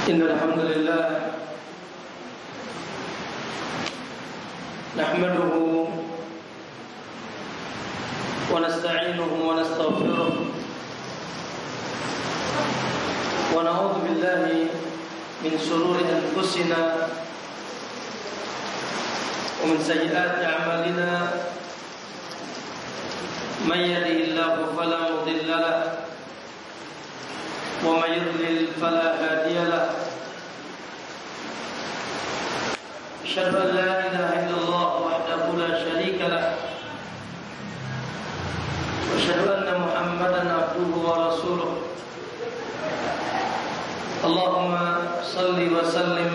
Innal hamdalillah nahmaduhu wa nasta'inuhu wa nastaghfiruh wa na'udzu billahi min shururi anfusina wa min sayyiati a'malina man yahdihillahu fala mudilla lahu ومن يضلل فلا هادي له أشهد أن لا إله إلا الله وحده لا شريك له وأشهد أن محمدا عبده ورسوله اللهم صل وسلم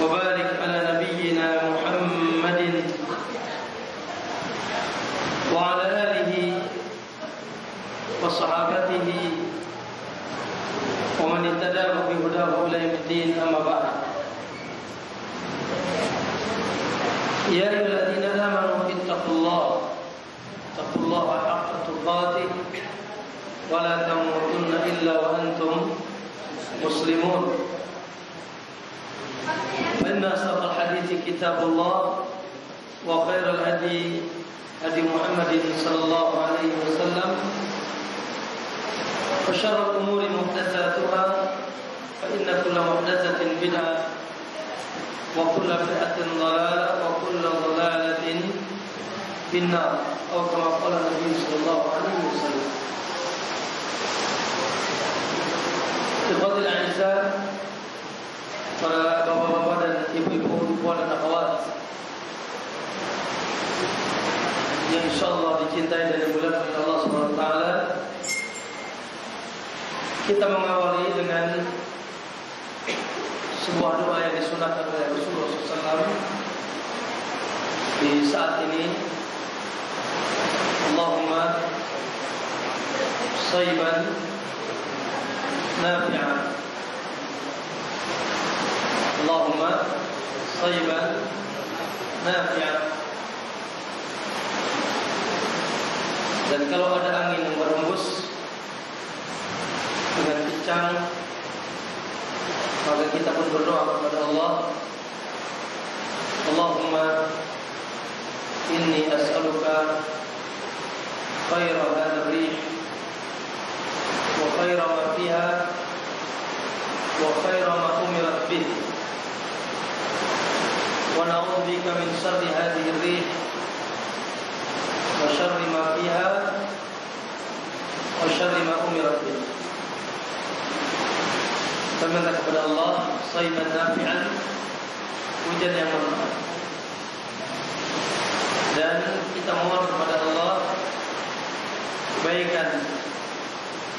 وبارك على نبينا محمد وعلى آله وصحابته ومن اهتدى بهداه إلى يوم الدين أما بعد يا أيها الذين آمنوا اتقوا الله حق تقاته ولا تموتن إلا وأنتم مسلمون فإن أصدق الحديث كتاب الله وخير الهدي هدي محمد صلى الله عليه وسلم وشر الأمور محدثاتها فإن كل محدثة بدعة وكل بدعة ضلالة وكل ضلالة في النار أو كما قال النبي صلى الله عليه وسلم. Ikhwati al-'aizah, para bapak-bapak dan ibu-ibu, puan dan akhwat yang insyaallah dicintai dan dimuliakan oleh Allah Subhanahu wa taala. Kita mengawali dengan sebuah doa yang disunahkan oleh Rasulullah SAW di saat ini. Allahumma shayban nafi'an, Allahumma shayban nafi'an. Dan kalau ada angin yang berhembus dengan kencang, maka kita pun berdoa kepada Allah, Allahumma inni as'aluka khaira hadha ar-rih wa khaira ma fiha wa khaira ma umirat bih wa na'udzu bika min syarri hadhihi ar-rih wa syarri ma fiha wa syarri ma umirat bih. Kita minta kepada Allah shayban nafi'an, hujan yang bermanfaat, dan kita mohon kepada Allah kebaikan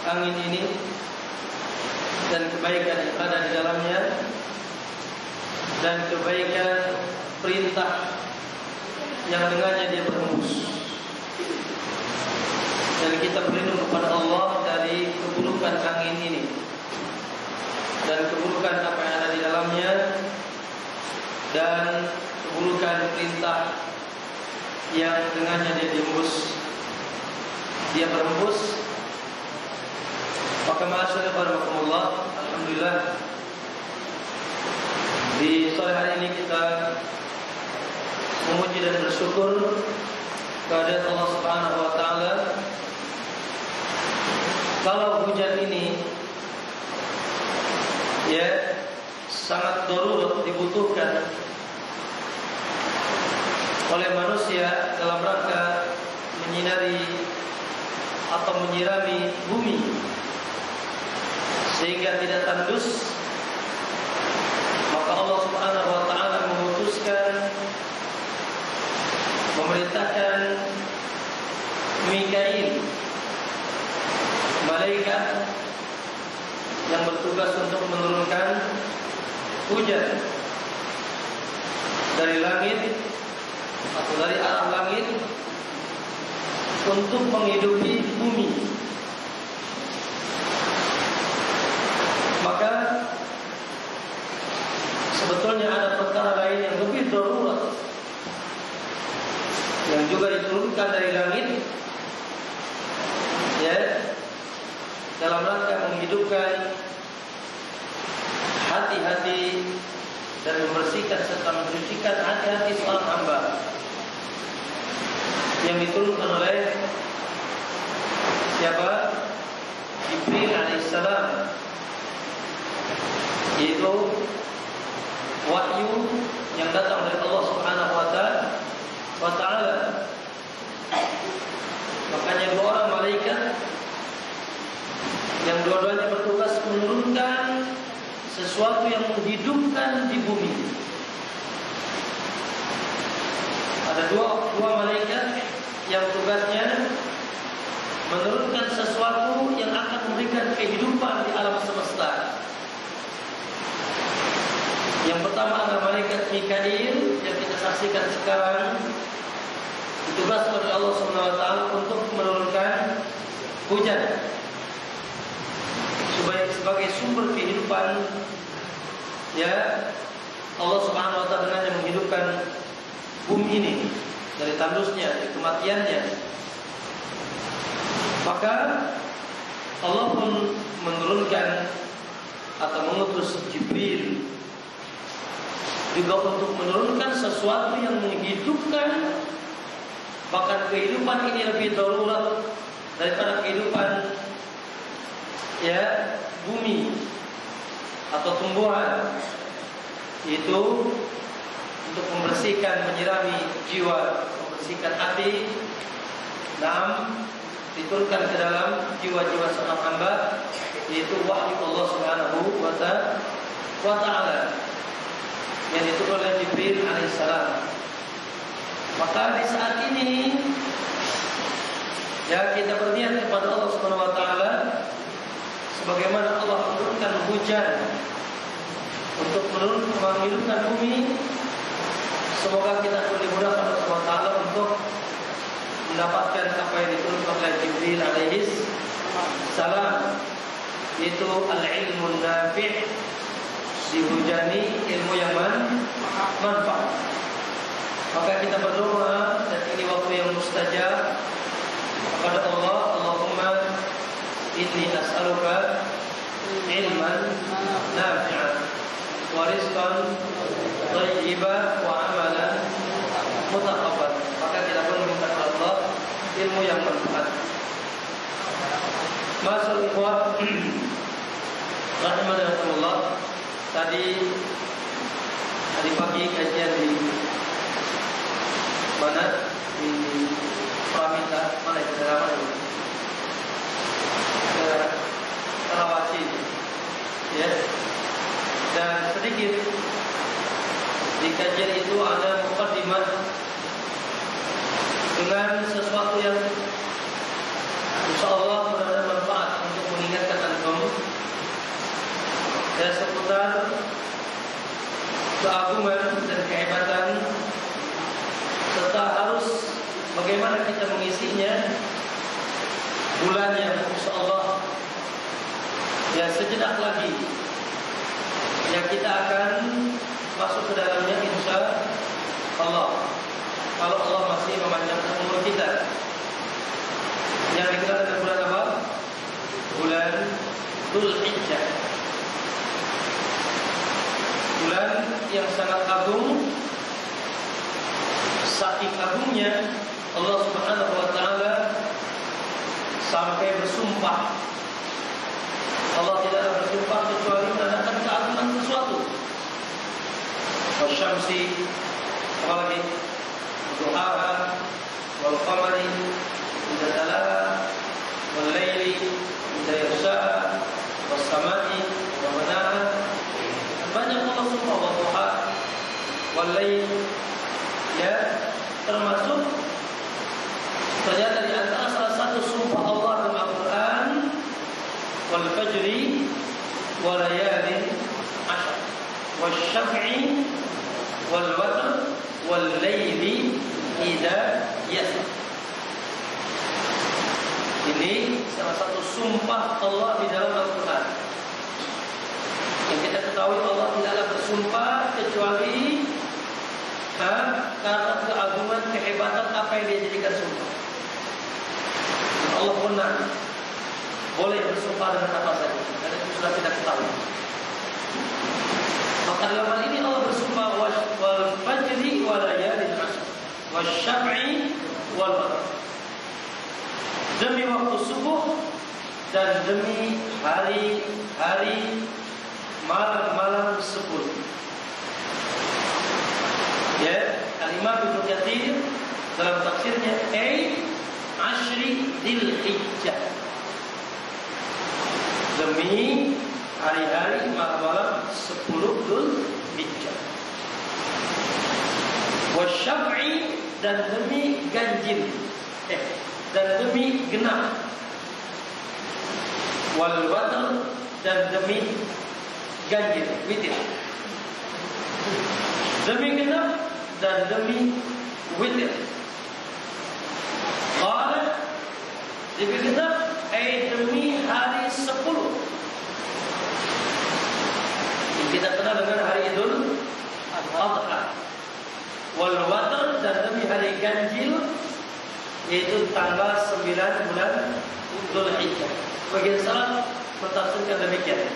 angin ini dan kebaikan yang ada di dalamnya dan kebaikan perintah yang dengannya dia berhembus, dan kita berlindung kepada Allah dari keburukan angin ini dan keburukan apa yang ada di dalamnya dan keburukan perintah yang dengannya dia berhembus. Maka ma'asyarakat, alhamdulillah, di sore hari ini kita memuji dan bersyukur kepada Allah Subhanahu wa taala. Kalau hujan ini sangat darurat dibutuhkan oleh manusia dalam rangka menyinari atau menyirami bumi sehingga tidak tandus, maka Allah Subhanahu wa taala memutuskan memerintahkan Mikail, malaikat yang bertugas untuk menurunkan hujan dari langit atau dari arah langit untuk menghidupi bumi. Maka sebetulnya ada perkara lain yang lebih darurat yang juga diturunkan dari langit, dalam rangka menghidupkan dan membersihkan serta mensucikan hati-hati seorang hamba yang diturunkan oleh siapa? Jibril alaihissalam, yaitu wahyu yang datang dari Allah Subhanahu wa taala. Makanya dua orang malaikat yang dua-duanya bertugas menurunkan sesuatu yang menghidupkan di bumi. Ada dua malaikat yang tugasnya menurunkan sesuatu yang akan memberikan kehidupan di alam semesta. Yang pertama adalah malaikat Mikail yang kita saksikan sekarang, ditugas oleh Allah Subhanahu wa taala untuk menurunkan hujan sebagai sumber kehidupan. Ya, Allah Subhanahu wa taala dengan yang menghidupkan bumi ini dari tandusnya, dari kematiannya. Maka Allah pun menurunkan atau mengutus Jibril juga untuk menurunkan sesuatu yang menghidupkan, bahkan kehidupan ini lebih darurat daripada kehidupan ya bumi atau tumbuhan, yaitu untuk membersihkan, menyirami jiwa, membersihkan hati, dan diturunkan ke dalam jiwa-jiwa seorang hamba, yaitu wahyu Allah Subhanahu wa taala yang diturunkan oleh Jibril alaihissalam. Maka di saat ini ya kita berniat kepada Allah Subhanahu wa taala sebagaimana Allah menurunkan hujan untuk menghidupkan bumi. Semoga kita dimudahkan oleh Allah Taala untuk mendapatkan apa yang diturunkan oleh Jibril alaihissalam, yaitu al-ilmu nafi', dihujani ilmu yang manfaat. Maka kita berdoa, dan ini waktu yang mustajab, kepada Allah, Allahumma inni as'aluka ilman nafi'an wa rizqan thayyiban wa amalan mutaqabbal. Maka kita pun meminta kepada Allah ilmu yang manfaat. Masuk ikhwah rahimahullah. Tadi pagi kajian di mana? Di Pramita, mana itu? Daerah mana itu? Karawaci, ya. Dan sedikit di kajian itu ada muqaddimah dengan sesuatu yang insyaallah benar-benar manfaat untuk mengingatkan antum dan seputar keagungan dan kehebatan serta harus bagaimana kita mengisinya bulan yang insyaallah ya sejenak lagi yang kita akan masuk ke dalamnya insya Allah, kalau Allah masih memanjangkan umur kita. Yang dikenal dengan bulan apa? Bulan Dzulhijjah, bulan yang sangat agung. Saking agungnya Allah Subhanahu wa taala sampai bersumpah. Allah tidak bersumpah kecuali menandakan keagungan sesuatu. Wasyamsi, apalagi duhaha, wal qamari idza talaha, wal laili idza yaghsha, was samai wa banaha. Banyak Allah sumpah, wa duha, wal lail, ya, termasuk ternyata di antara salah satu sumpah Allah dalam Al-Quran, wal fajri wa layalin ashr, wal syaf'i wal watr wal laili idza yasr. Ini salah satu sumpah Allah di dalam Al-Quran. Yang kita ketahui Allah tidaklah bersumpah kecuali karena keagungan, kehebatan apa yang dia jadikan sumpah. Allah benar boleh bersumpah dengan apa saja, dan itu sudah kita ketahui. Maka dalam hal ini Allah bersumpah wal fajri wa layalin ashr wasyaf'i wal watr. Demi waktu subuh dan demi hari-hari malam-malam 10. Ya, Al-Imam Ibnu Katsir dalam tafsirnya ashri Dzulhijjah. Demi hari-hari malam-malam 10 Dzulhijjah. Wasyaf'i dan demi ganjil. Dan demi genap. Wal watr dan demi ganjil, witir. Demi genap dan demi witir. Qala demi genap demi hari 10. Kita kenal dengan hari Idul Adha. Wal watr dan demi hari ganjil, yaitu tanggal 9 bulan Dzulhijjah. Bagian salaf mentafsirkan demikian.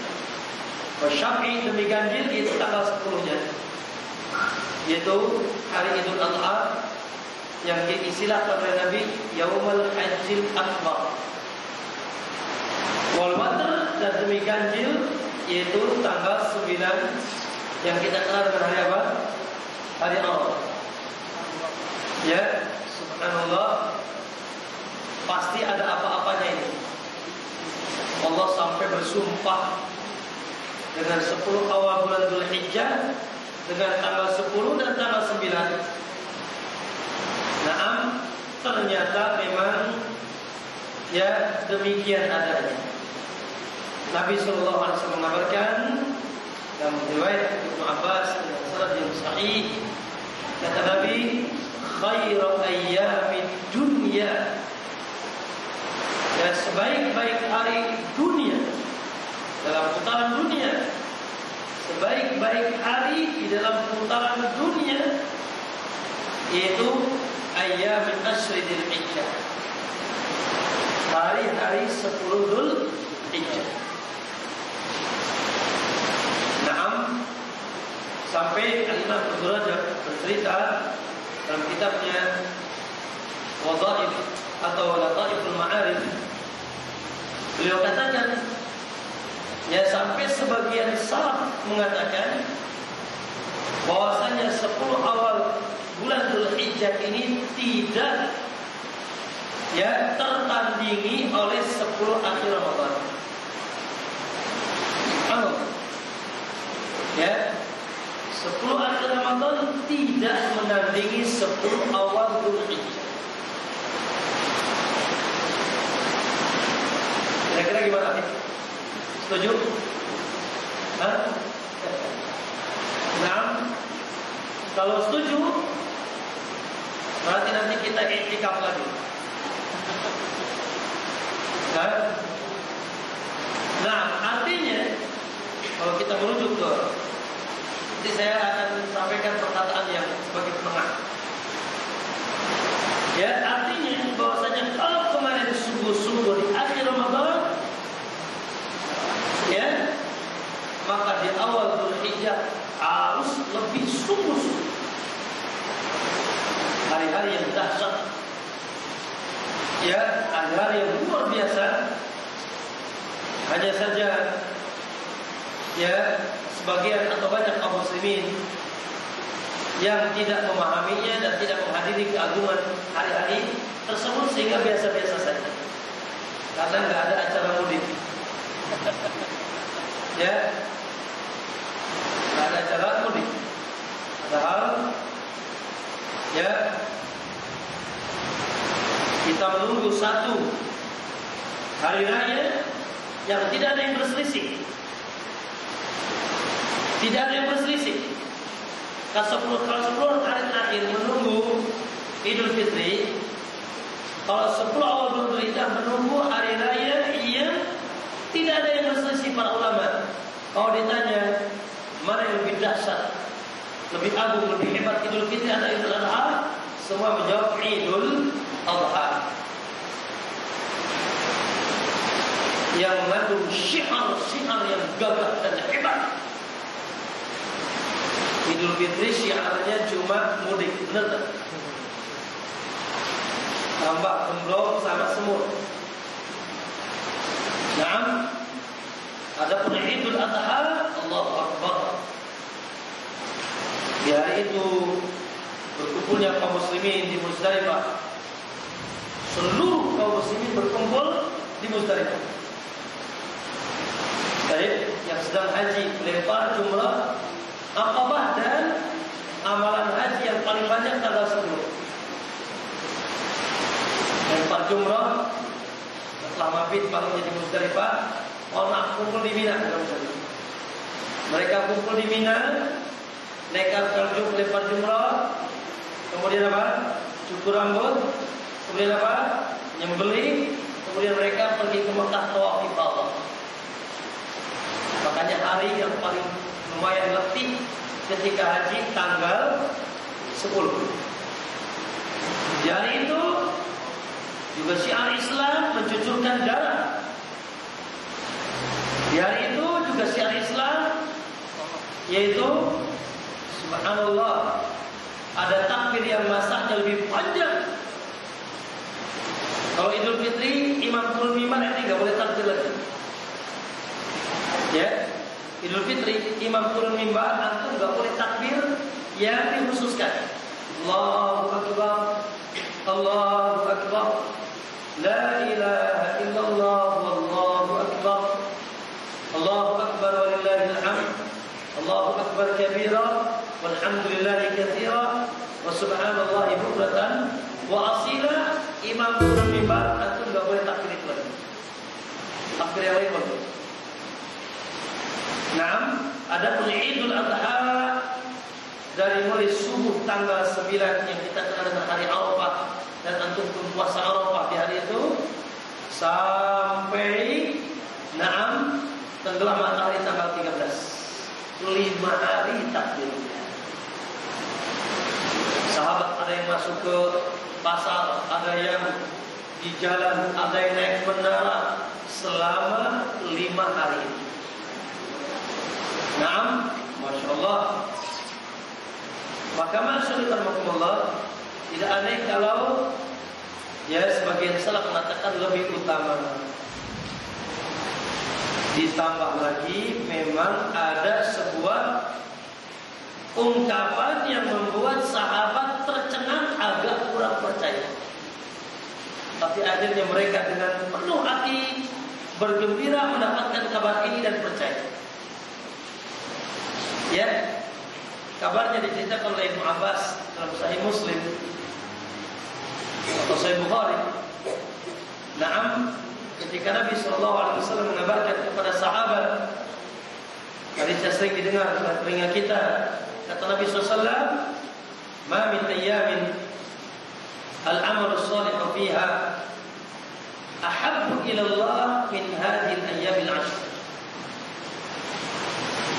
Wasyaf'i demi ganjil, yaitu tanggal 10-nya, yaitu hari Idul Adha yang diistilahkan oleh Nabi Yaumul Hajjil Akbar. Wal watr dan demi ganjil, yaitu tanggal 9 yang kita kenal dengan hari apa? Hari Allah. Ya, subhanallah. Pasti ada apa-apanya ini. Allah sampai bersumpah dengan 10 awal bulan Dzulhijjah, dengan tanggal 10 dan tanggal 9. Naam, ternyata memang ya demikian adanya. Nabi sallallahu alaihi wasallam mengabarkan dalam riwayat Ibnu Abbas dengan sanad yang sahih, kata Nabi, khairu ayyamid dunya, ya sebaik-baik hari dunia dalam putaran dunia, sebaik-baik hari di dalam putaran dunia, yaitu ayyamin ashri Dzulhijjah, hari-hari 10 Dzulhijjah. Naam, sampai Al-Imam Ibnu Rajab bercerita dalam kitabnya Wadhaif atau Lataiful Ma'arif, beliau katakan, ya sampai sebagian salaf mengatakan bahwasanya 10 awal bulan Dzulhijjah ini tidak ya tertandingi oleh 10 akhir Ramadan. Ya, 10 akhir Ramadan tidak menandingi 10 awal Dzulhijjah. Kira-kira gimana nih? Setuju? Hah? Nah, kalau setuju, berarti nanti kita iktikaf lagi. Nah, artinya kalau kita merujuk ke, nanti saya akan sampaikan perkataan yang sebagai penengah. Ya, artinya bahwasanya kalau kemarin sungguh-sungguh di akhir Ramadan, ya, maka di awal Dzulhijjah harus lebih sungguh-sungguh. Hari-hari yang dahsyat, ya, hari-hari yang luar biasa. Hanya saja, ya, sebagian atau banyak kaum muslimin yang tidak memahaminya dan tidak menghadiri keagungan hari-hari tersebut, sehingga biasa-biasa saja, karena nggak ada acara mudik. Ya, nggak ada acara mudik. Padahal, ya, kita menunggu satu hari raya yang tidak ada yang berselisih. Tidak ada yang berselisih. Kalau 10 hari terakhir menunggu Idul Fitri, kalau 10 awal Dzulhijjah menunggu hari raya, iya, tidak ada yang berselisih para ulama. Kalau ditanya mana yang lebih dahsyat, lebih agung, lebih hebat, Idul Fitri atau Idul Adha, semua menjawab Idul Adha, yang mengandung syiar yang gagah dan hebat. Idul Fitri syiarnya cuma mudik, benar tak? Tambah gemblong sama semut. Nah, adapun Idul Adha, Allahu Akbar. Di hari itu berkumpulnya kaum muslimin di Muzdalifah. Seluruh kaum muslimin berkumpul di Muzdalifah. Baik, yang sedang haji melempar jumrah Aqabah dan amalan haji yang paling banyak tanggal 10. Melempar jumrah setelah mabit baru di Muzdalifah, kumpul di Mina. Mereka kumpul di Mina, mereka melempar jumrah, kemudian apa? Cukur rambut, kemudian apa? Nyembelih, kemudian mereka pergi ke Mekah tawaf ifadah. Makanya hari yang paling lumayan letih ketika haji tanggal 10. Di hari itu juga syiar Islam mencucurkan darah. Di hari itu juga syiar Islam yaitu subhanallah, ada takbir yang masanya lebih panjang. Kalau Idul Fitri imam turun mimbar ini nggak boleh takbir lagi. Ya, Idul Fitri imam turun mimbar, antum nggak boleh takbir yang dikhususkan. Allahu Akbar, Allahu Akbar, la ilaha illallah, wallahu akbar, Allahu Akbar walillahil hamd, Allahu Akbar kabira, walhamdulillahi katsira, wa subhanallahi bukratan wa asila. Imam turun mimbar, antum nggak boleh takbir itu lagi. Takbir yang lain boleh. Nah, ada pun Idul Adha dari mulai subuh tanggal 9 yang kita kenal dengan hari Arafah dan antum puasa Arafah di hari itu sampai tenggelam matahari tanggal 13. 5 hari takbir. Sahabat ada yang masuk ke pasar, ada yang di jalan, ada yang naik menara selama 5 hari. Naam, Masya Allah. Maka masyaallah, tidak aneh kalau ya sebagian salaf mengatakan lebih utama. Ditambah lagi memang ada sebuah ungkapan yang membuat sahabat tercengang, agak kurang percaya. Tapi akhirnya mereka dengan penuh hati bergembira mendapatkan kabar ini dan percaya. Ya, kabarnya diceritakan oleh Ibnu Abbas dalam Sahih Muslim atau Sahih Bukhari. Naam, ketika Nabi SAW mengabarkan kepada sahabat, hadisnya sering didengar dalam telinga kita, kata Nabi SAW, "Ma min ayyamin al-amalu shalihu fiha ahabbu ila Allah min hadhihi al-ayyamil 'ashr."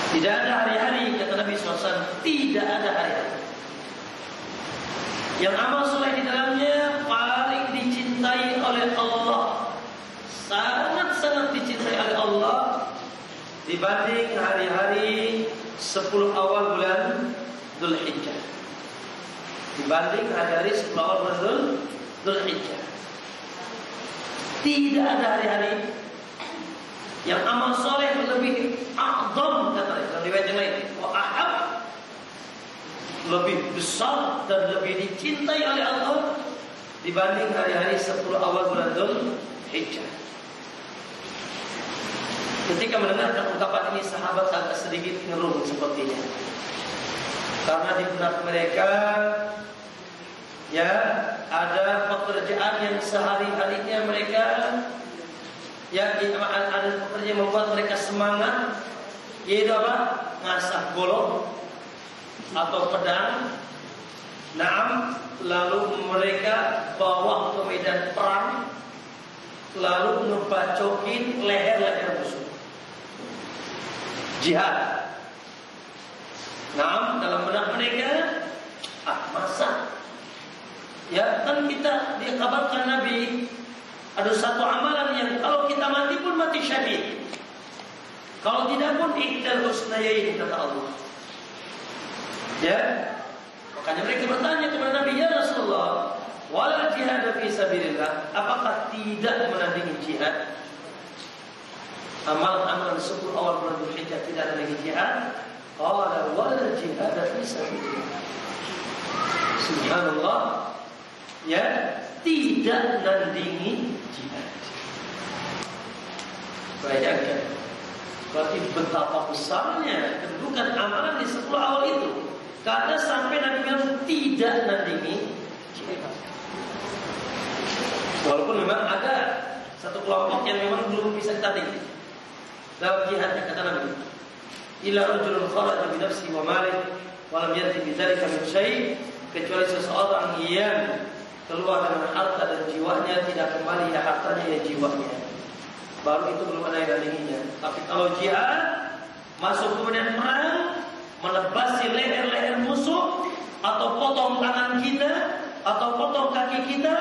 Tidak ada hari-hari, kata Nabi SAW, tidak ada hari-hari yang amal soleh di dalamnya paling dicintai oleh Allah, sangat-sangat dicintai oleh Allah dibanding hari-hari 10 awal bulan Dzulhijjah. Dibanding hari-hari 10 awal bulan Dzulhijjah, tidak ada hari-hari yang amal soleh lebih a'zam, kata dalam riwayat yang lain, wa ahab, lebih besar dan lebih dicintai oleh Allah dibanding hari-hari 10 awal bulan Dzulhijjah. Ketika mendengarkan ungkapan ini, sahabat agak sedikit ngerung sepertinya, karena di benak mereka ya ada pekerjaan yang sehari-harinya mereka ya ada pekerjaan yang membuat mereka semangat, yaitu apa? Ngasah golok atau pedang. Naam, lalu mereka bawa ke medan perang, lalu ngebacokin leher-leher musuh. Jihad. Naam, dalam benak mereka, masa? Ya kan kita dikabarkan Nabi ada satu amalan yang kalau kita mati pun mati syahid, kalau tidak pun ihdal husnayain, kata Allah. Ya, makanya mereka bertanya kepada Nabi, ya Rasulullah, wala jihad fi sabilillah, apakah tidak menandingi jihad? Amalan-amalan 10 awal bulan Dzulhijjah tidak ada lagi jihad? Qala wala jihad fi sabilillah. Subhanallah. Ya, tidak nandingi jihad. Bayangkan, berarti betapa besarnya kedudukan amalan di 10 awal itu. Karena sampai Nabi bilang tidak nandingi jihad. Walaupun memang ada satu kelompok yang memang belum bisa ditandingi dalam jihad, kata Nabi, illa rajulun kharaja bi nafsihi wa malihi wa lam yati bi dzalika min syai', kecuali seseorang yang keluar dengan harta dan jiwanya, tidak kembali ya hartanya ya jiwanya, baru itu belum ada yang nandinginya. Tapi kalau jihad masuk kemudian perang, menebasi leher-leher musuh, atau potong tangan kita, atau potong kaki kita,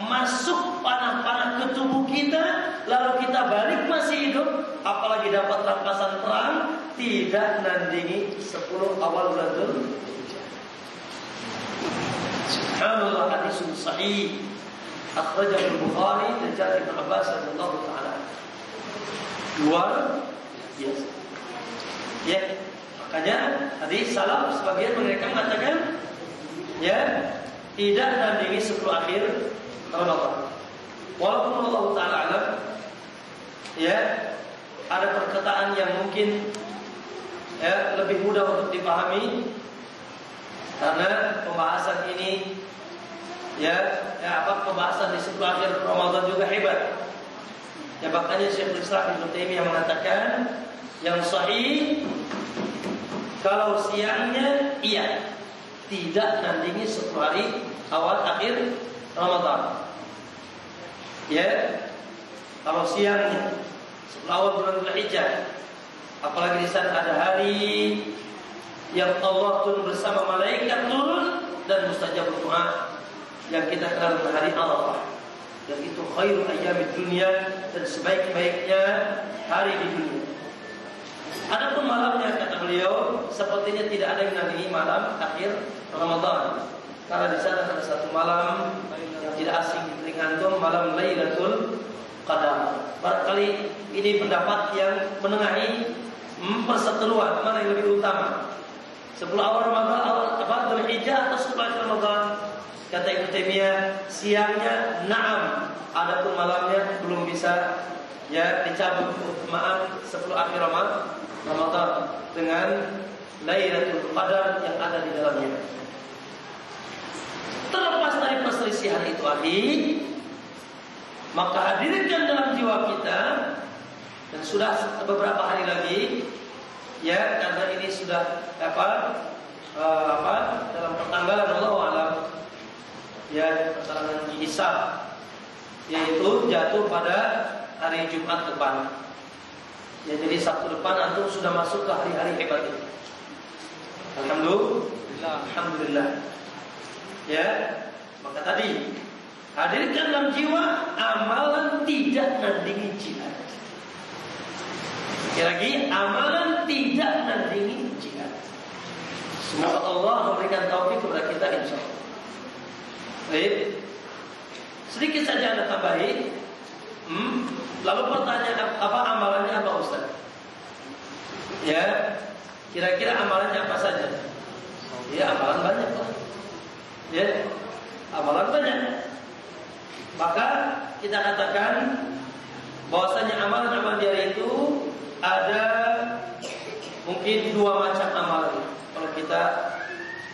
masuk panah-panah ke tubuh kita, lalu kita balik masih hidup, apalagi dapat rampasan perang, tidak nandingi 10 awal bulan Dzulhijjah. Subhanallah, hadisun sahih akhrajahu al-Bukhari dan Jabir bin Abbas radhiyallahu ta'ala. Luar biasa. Ya, makanya hadis salaf sebagian mereka mengatakan, ya, tidak nandingi 10 akhir Ramadan. Walaupun Allah Ta'ala alam, ya, ada perkataan yang mungkin ya lebih mudah untuk dipahami, karena pembahasan ini pembahasan di 10 akhir Ramadan juga hebat. Ya, makanya Syekhul Islam Ibnu Taimiyah mengatakan yang sahih, kalau siangnya iya, tidak nandingi 10 hari awal akhir Ramadan. Ya, kalau siangnya 10 awal bulan Dzulhijjah, apalagi di sana ada hari yang Allah turun bersama malaikat turun dan mustajab doa, yang kita kenal dengan hari Arafah, yang itu khairu ayyamid dunya, dan sebaik-baiknya hari di dunia. Adapun malamnya, kata beliau, sepertinya tidak ada yang nandingi malam akhir Ramadan, karena di sana ada satu malam yang tidak asing di telinga antum, malam Lailatul Qadar. Barangkali ini pendapat yang menengahi perseteruan mana yang lebih utama, 10 awal Ramadan, awal Dzulhijjah atau 10 akhir Ramadan. Kata Ibnu Taimiyah, siangnya na'am, adapun malamnya belum bisa ya dicabut keutamaan 10 akhir Ramadan dengan Lailatul Qadar yang ada di dalamnya. Terlepas dari perselisihan itu maka hadirkan dalam jiwa kita, dan sudah beberapa hari lagi, ya, karena ini sudah dalam pertanggalan Allah alam, ya, pertanggalan hisab, yaitu jatuh pada hari Jumat depan. Ya, jadi Sabtu depan antum sudah masuk ke hari-hari hebat ini. Alhamdulillah. Ya, maka tadi hadirkan dalam jiwa amalan tidak nandingi jihad. Sekali lagi, amalan tidak nandingi jihad. Semoga Allah memberikan taufik kepada kita, insyaallah. Baik, sedikit saja Anda tambahi. Lalu pertanyaan, apa amalannya apa Ustaz? Ya, kira-kira amalannya apa saja? Ya, amalan banyak lah. Ya, amalan banyak. Maka kita katakan bahwasanya amalan-amalan di hari itu ada mungkin 2 macam amalan kalau kita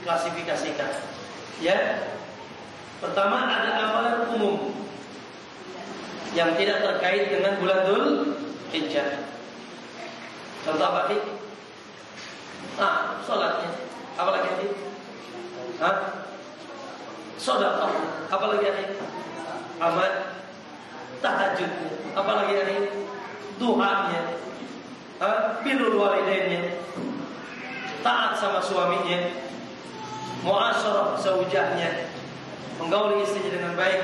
klasifikasikan. Ya, pertama ada amalan umum yang tidak terkait dengan bulan Dzulhijjah. Contoh apa sih? Salatnya. Apalagi sih? Sedekah. Apalagi sih? Amal tahajudnya. Apalagi sih? Duhanya. Birrul walidainnya. Taat sama suaminya. Muasyarah zaujahnya. Menggauli istrinya dengan baik.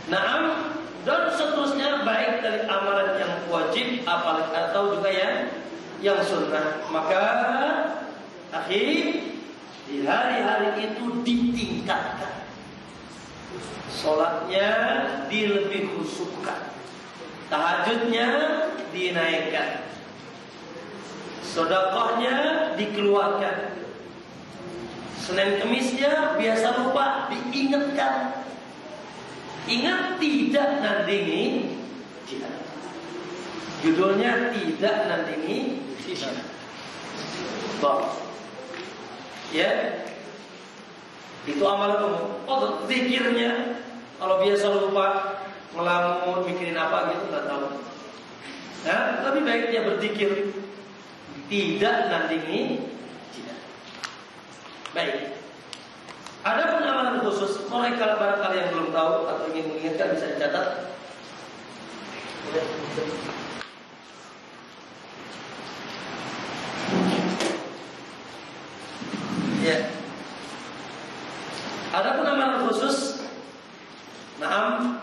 Naam, dan seterusnya, baik dari amalan yang wajib apalagi atau juga yang sunnah. Maka akhir di hari-hari itu ditingkatkan. Sholatnya dilebih khusyukkan, tahajudnya dinaikkan, sedekahnya dikeluarkan, Senin Kemisnya biasa lupa diingatkan. Ingat tidak nandingi jihad. Judulnya tidak nandingi jihad. Ya, itu amalan umum. Oh, zikirnya kalau biasa lupa, ngelamun, mikirin apa gitu nggak tahu. Nah, lebih baik dia berzikir, tidak nandingi jihad. Baik. Ada pun amalan khusus, kalau barangkali yang belum tahu atau ingin mengingatkan bisa dicatat. Ya. Ada pun amalan khusus. Naam.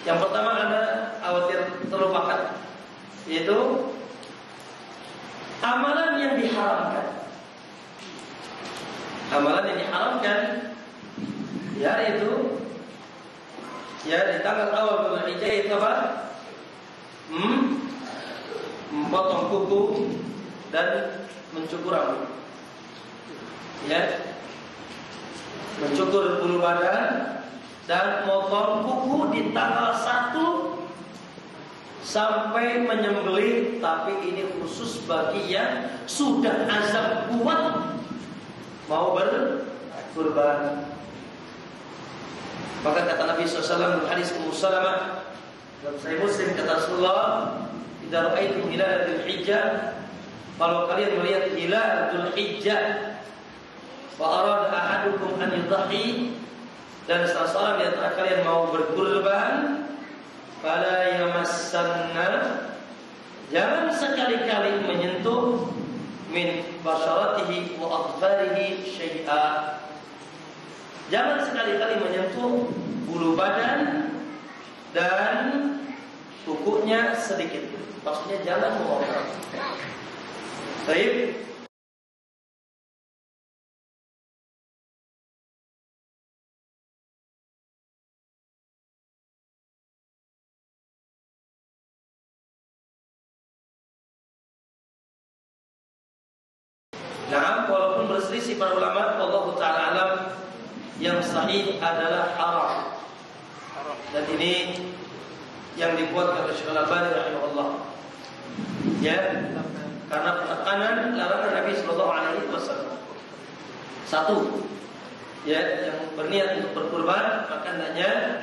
Yang pertama Anda khawatir terlupakan, yaitu amalan yang diharamkan. Amalan yang diharamkan yaitu di tanggal awal Dzulhijjah itu apa? Memotong kuku dan mencukur rambut. Ya, mencukur bulu badan dan motong kuku di tanggal 1 sampai menyembelih, tapi ini khusus bagi yang sudah azam kuat mau berkurban. Maka kata Nabi SAW dalam hadis Ummu Salamah dalam Sahih Muslim, kata Rasulullah, "Idza ra'aitum hilal Dzulhijjah," kalau kalian melihat hilal Dzulhijjah, wa arada ahadukum an yudhi, dan salah seorang di antara kalian mau berkurban, fala yamassanna, jangan sekali-kali menyentuh min basyaratihi wa adfarihi syai'a, jangan sekali-kali menyentuh bulu badan dan kukunya sedikit. Maksudnya jangan memotong. Baik. Nah, walaupun berselisih para ulama, Allah Ta'ala alam, yang sahih adalah haram. Dan ini yang dikuatkan oleh Syekh Al-Albani rahimahullah. Ya, karena penekanan larangan Nabi Sallallahu Alaihi Wasallam. Satu, ya, yang berniat untuk berkurban, maka hendaknya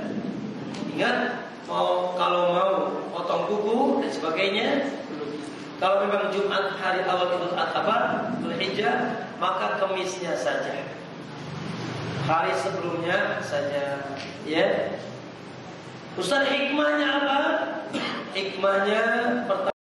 ingat, kalau mau potong kuku dan sebagainya. Kalau memang Jumat hari awal Idul Adha Dzulhijjah, maka kemisnya saja. Hari sebelumnya saja, ya. Ustaz, hikmahnya apa? Hikmahnya pertama,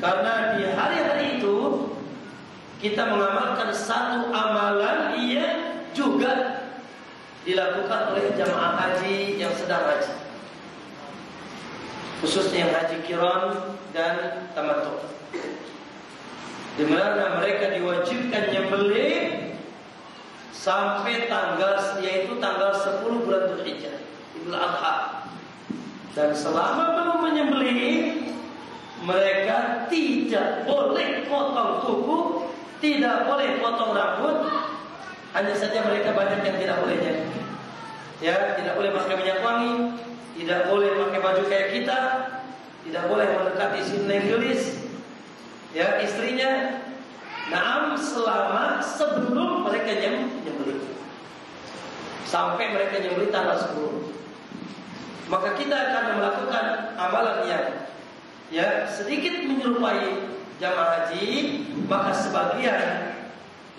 karena di hari-hari itu kita mengamalkan satu amalan yang juga dilakukan oleh jamaah haji yang sedang haji, khususnya yang haji qiran dan tamattu, di mana mereka diwajibkan nyembelih sampai yaitu tanggal 10 bulan Dzulhijjah, Idul Adha. Dan selama belum menyembelih, mereka tidak boleh potong kuku, tidak boleh potong rambut. Hanya saja mereka banyak yang tidak bolehnya. Ya, tidak boleh pakai minyak wangi, tidak boleh pakai baju kayak kita, tidak boleh mendekati si nenggelis, ya, istrinya. Naam, selama sebelum mereka nyembelih, sampai mereka nyembelih tanggal 10. Maka kita akan melakukan amalan yang sedikit menyerupai jamaah haji, maka sebagian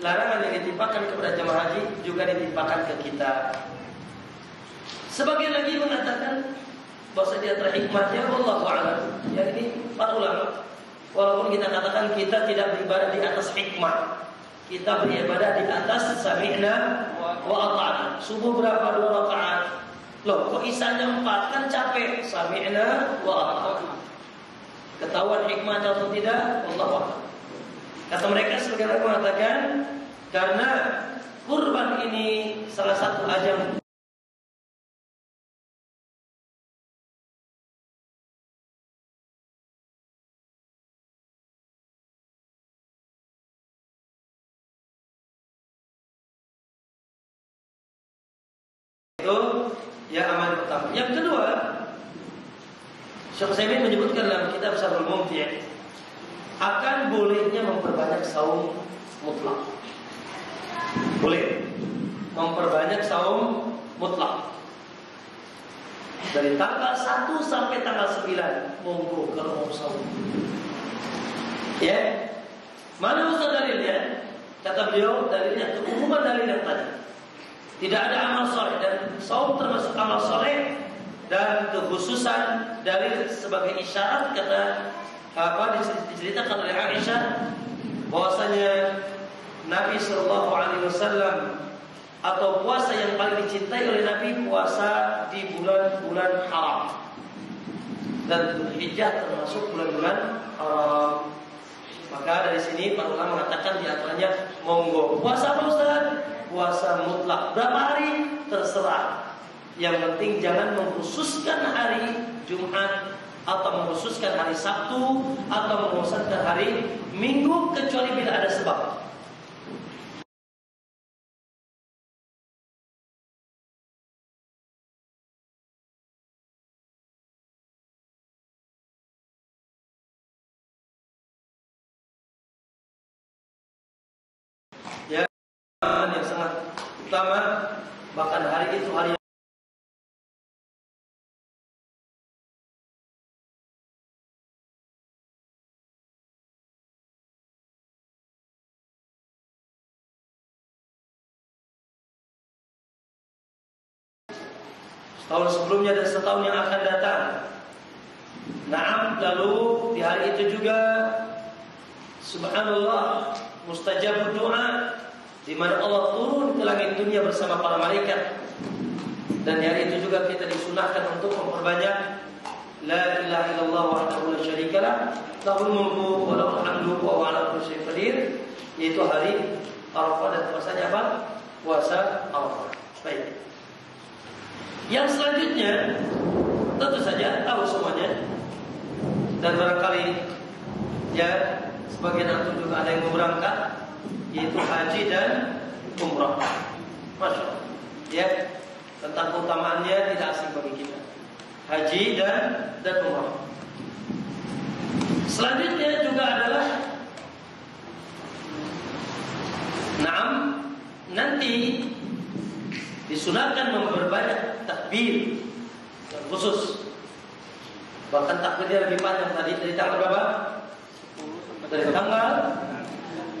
larangan yang ditimpakan kepada jamaah haji juga ditimpakan ke kita. Sebagian lagi mengatakan bahwa di antara hikmahnya, wallahu a'lam, ya, ini para ulama, walaupun kita katakan kita tidak beribadah di atas hikmah, kita beribadah di atas sami'na wa ata'na. Subuh berapa? 2 rakaat. Loh, kok isanya 4? Kan capek. Sami'na wa ata'na. Ketahuan hikmahnya atau tidak? Wallahu a'lam. Kata mereka sebagian mengatakan karena kurban ini salah satu ajang itu ya amal pertama. Yang kedua, Syekh Utsaimin menyebutkan dalam kitab Syarhul Mumti' akan bolehnya memperbanyak saum mutlak. Boleh memperbanyak saum mutlak. Dari tanggal 1 sampai tanggal 9, monggo kalau mau saum. Ya. Mana ustaz dalilnya? Kata beliau, dalilnya keumuman dalil yang tadi. Tidak ada amal soleh dan saum termasuk amal soleh dan kekhususan dalil sebagai isyarat kata diceritakan oleh Aisyah bahwasanya Nabi Shallallahu Alaihi Wasallam atau puasa yang paling dicintai oleh Nabi puasa di bulan-bulan haram dan Dzulhijjah termasuk bulan-bulan haram. Maka dari sini para ulama mengatakan di antaranya monggo puasa apa Ustaz? Puasa mutlak. Berapa hari? Terserah. Yang penting jangan mengkhususkan hari Jumat atau mengkhususkan hari Sabtu atau mengkhususkan hari Minggu kecuali bila ada sebab. Ya, yang sangat utama bahkan hari itu hari tahun sebelumnya dan setahun yang akan datang. Naam, lalu di hari itu juga subhanallah mustajab doa di mana Allah turun ke langit dunia bersama para malaikat. Dan di hari itu juga kita disunahkan untuk memperbanyak la ilaha illallah wahdahu la syarikalah lahul mulku wa lahul hamdu wa huwa ala kulli syai'in qadir, yaitu hari Arafah dan puasanya apa? Puasa Arafah. Baik. Yang selanjutnya tentu saja tahu semuanya dan barangkali ya sebagian antum juga ada yang mau berangkat, yaitu haji dan umrah. Masya Allah. Ya, tentang keutamaannya tidak asing bagi kita. Haji dan umrah. Selanjutnya juga adalah nanti disunahkan memperbanyak takbir khusus. Bahkan takbirnya lebih panjang tadi dari tanggal berapa? Dari tanggal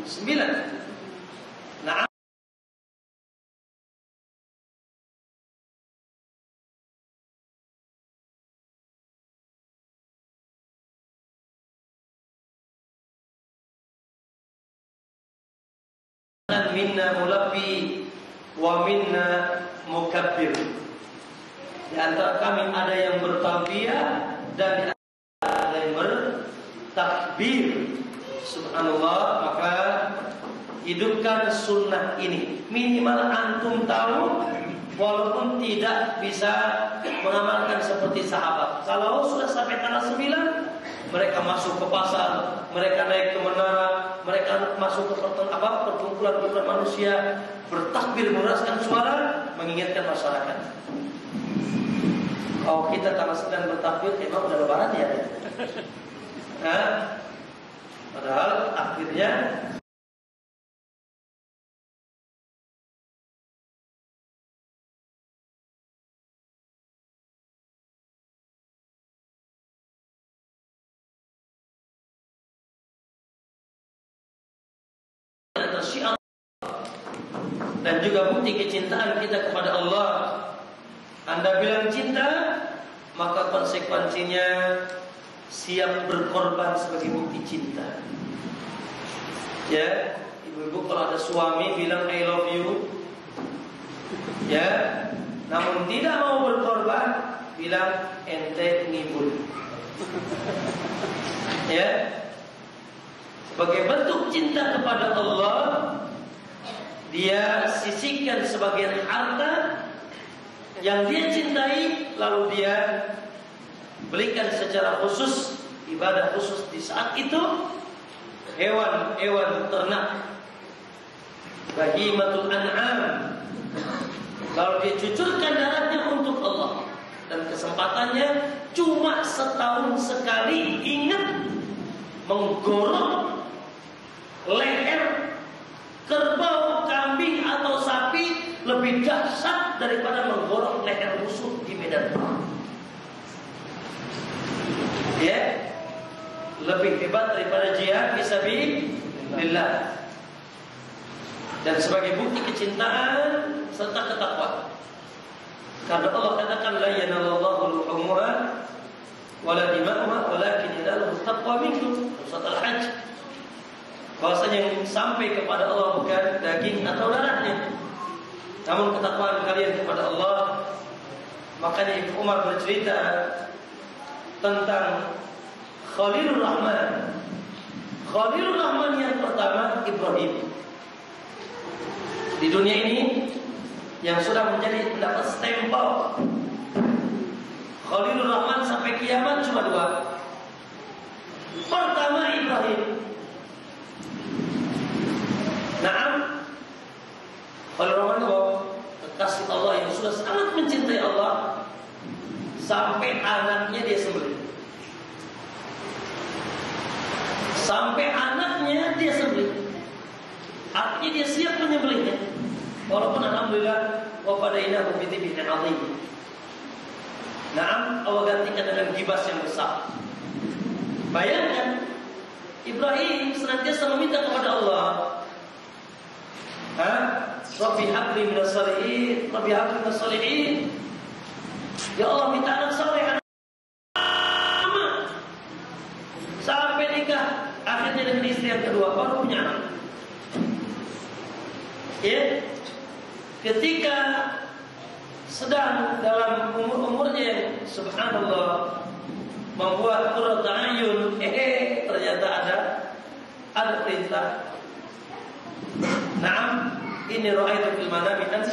9. Nah, minna mulabbi wa minna mukabbir. Di antara kami ada yang bertalbiyah dan di antara ada yang bertakbir. Subhanallah, maka hidupkan sunnah ini. Minimal antum tahu, walaupun tidak bisa mengamalkan seperti sahabat. Kalau sudah sampai tanggal 9, mereka masuk ke pasar, mereka naik ke menara, mereka masuk ke perkumpulan manusia, bertakbir mengeraskan suara, mengingatkan masyarakat. Kalau kita tanggal 9 bertakbir, emang udah lebaran ya? Nah, padahal akhirnya syiar dan juga bukti kecintaan kita kepada Allah. Anda bilang cinta, maka konsekuensinya siap berkorban sebagai bukti cinta. Ya, ibu Ibu kalau ada suami bilang I love you, ya, namun tidak mau berkorban, bilang ente ngibul. Ya, sebagai bentuk cinta kepada Allah, dia sisihkan sebagian harta yang dia cintai, lalu dia berikan secara khusus, ibadah khusus di saat itu, hewan-hewan ternak, bahimatul an'am, lalu dia cucurkan darahnya untuk Allah. Dan kesempatannya cuma setahun sekali, ingat, menggorok leher kerbau, kambing atau sapi lebih dahsyat daripada menggorok leher musuh di medan perang. Ya, lebih hebat daripada jihad fisabilillah. Dan sebagai bukti kecintaan serta ketakwaan, karena Allah katakan la yanalallahu luhumuha wala dima'uha walakin yanaluhu taqwa minkum. Surat Al-Hajj, bahwasanya yang sampai kepada Allah bukan daging atau darahnya, namun ketakwaan kalian kepada Allah. Makanya Ibnu Umar bercerita tentang Khalilur Rahman. Khalilur Rahman yang pertama Ibrahim di dunia ini, yang sudah mendapat stempel Khalilur Rahman sampai kiamat cuma dua. Pertama Ibrahim. Naam, Khalilur Rahman itu kekasih Allah yang sudah sangat mencintai Allah, sampai anaknya dia sembelih. Sampai anaknya dia sembelih. Artinya dia siap menyembelihnya. Walaupun alhamdulillah wa fadainahu bi dzibhin 'adzim. Naam, Allah gantikan dengan gibas yang besar. Bayangkan Ibrahim senantiasa meminta kepada Allah, Rabbi habli minas salihin, Rabbi habli minas salihin. Ya Allah, minta anak saleh, sampai nikah, akhirnya dengan istri yang kedua baru punya anak. Ya, ketika sedang dalam umurnya yang subhanallah membuat qurrata ayun, ternyata ada perintah. Naam, ini ra'aitu fil manami an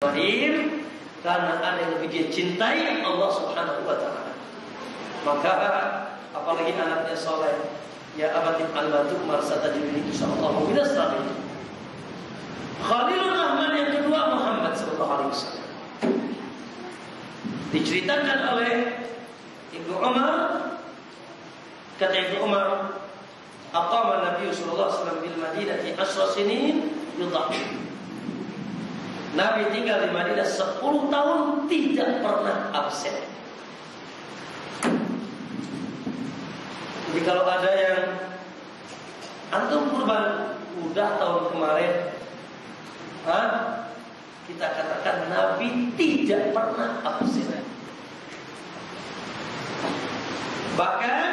Ibrahim, karena ada yang lebih dia cintai Allah Subhanahu wa ta'ala. Maka apalagi anaknya soleh, ya abati al-batu marsatajibni insyaallah minas sabirin. Khalilur Rahman yang kedua Muhammad sallallahu alaihi wasallam. Diceritakan oleh Ibnu Umar, kata Ibnu Umar, aqama Nabi sallallahu alaihi wasallam bil Madinati 10 sinin yudhhi. Nabi tinggal di Madinah 10 tahun tidak pernah absen. Jadi kalau ada yang antum kurban udah tahun kemarin, kita katakan Nabi tidak pernah absen. Bahkan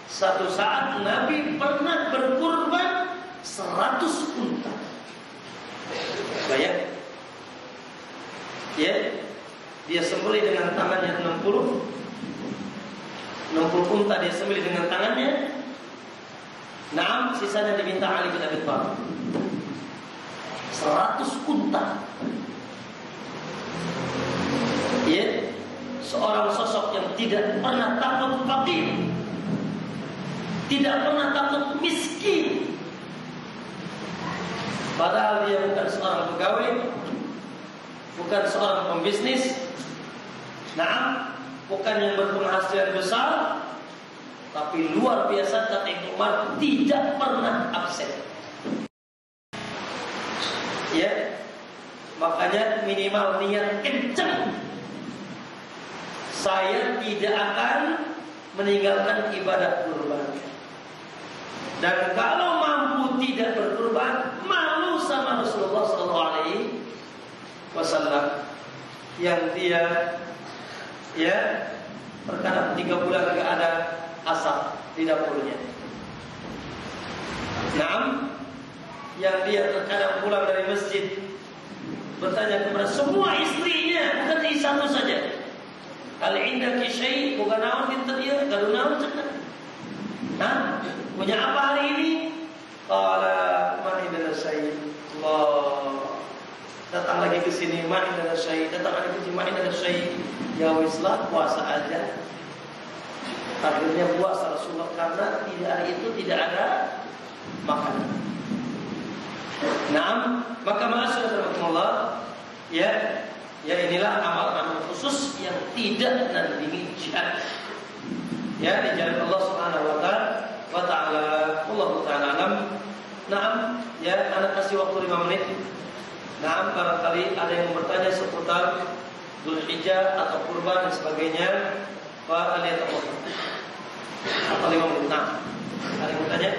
satu saat Nabi pernah berkurban 100 unta. Bayang, ya, dia sembelih dengan tangannya 60 unta dia sembelih dengan tangannya. Naam, sisanya diminta Ali bin Abi Thalib. 100 unta. Ya, seorang sosok yang tidak pernah takut fakir, tidak pernah takut miskin. Padahal dia bukan seorang pegawai, bukan seorang pembisnis, bukan yang berpenghasilan besar, tapi luar biasa kata Ibnu Umar, tidak pernah absen. Ya, makanya minimal niat kencang. Saya tidak akan meninggalkan ibadah kurban. Dan kalau mampu tidak berkurban, bersama Rasulullah SAW yang dia terkadang 3 bulan gak ada asap di dapurnya. Yang dia terkadang pulang dari masjid bertanya kepada semua istrinya, bukan satu saja. Hal indaki syai' bukan naon dinten ieu, gaduh naon cenah. Punya apa hari ini? Qala ma indana syai'. Allah. Datang lagi ke sini, ma indana syai'. Datang lagi ke sini, ma indana syai'. Ya wislah, puasa aja. Akhirnya puasa Rasulullah karena hari itu tidak ada makanan. Maka ma'asyiral ya inilah amal-amal khusus yang tidak nandingi jihad. Ya, di jalan Allah Subhanahu wa taala. Allah taala alam. Ya, anak kasih waktu 5 menit. Barangkali ada yang bertanya seputar Dzulhijjah atau kurban dan sebagainya. Wa aliyatullah. Apa 5 menit? Ada yang bertanya?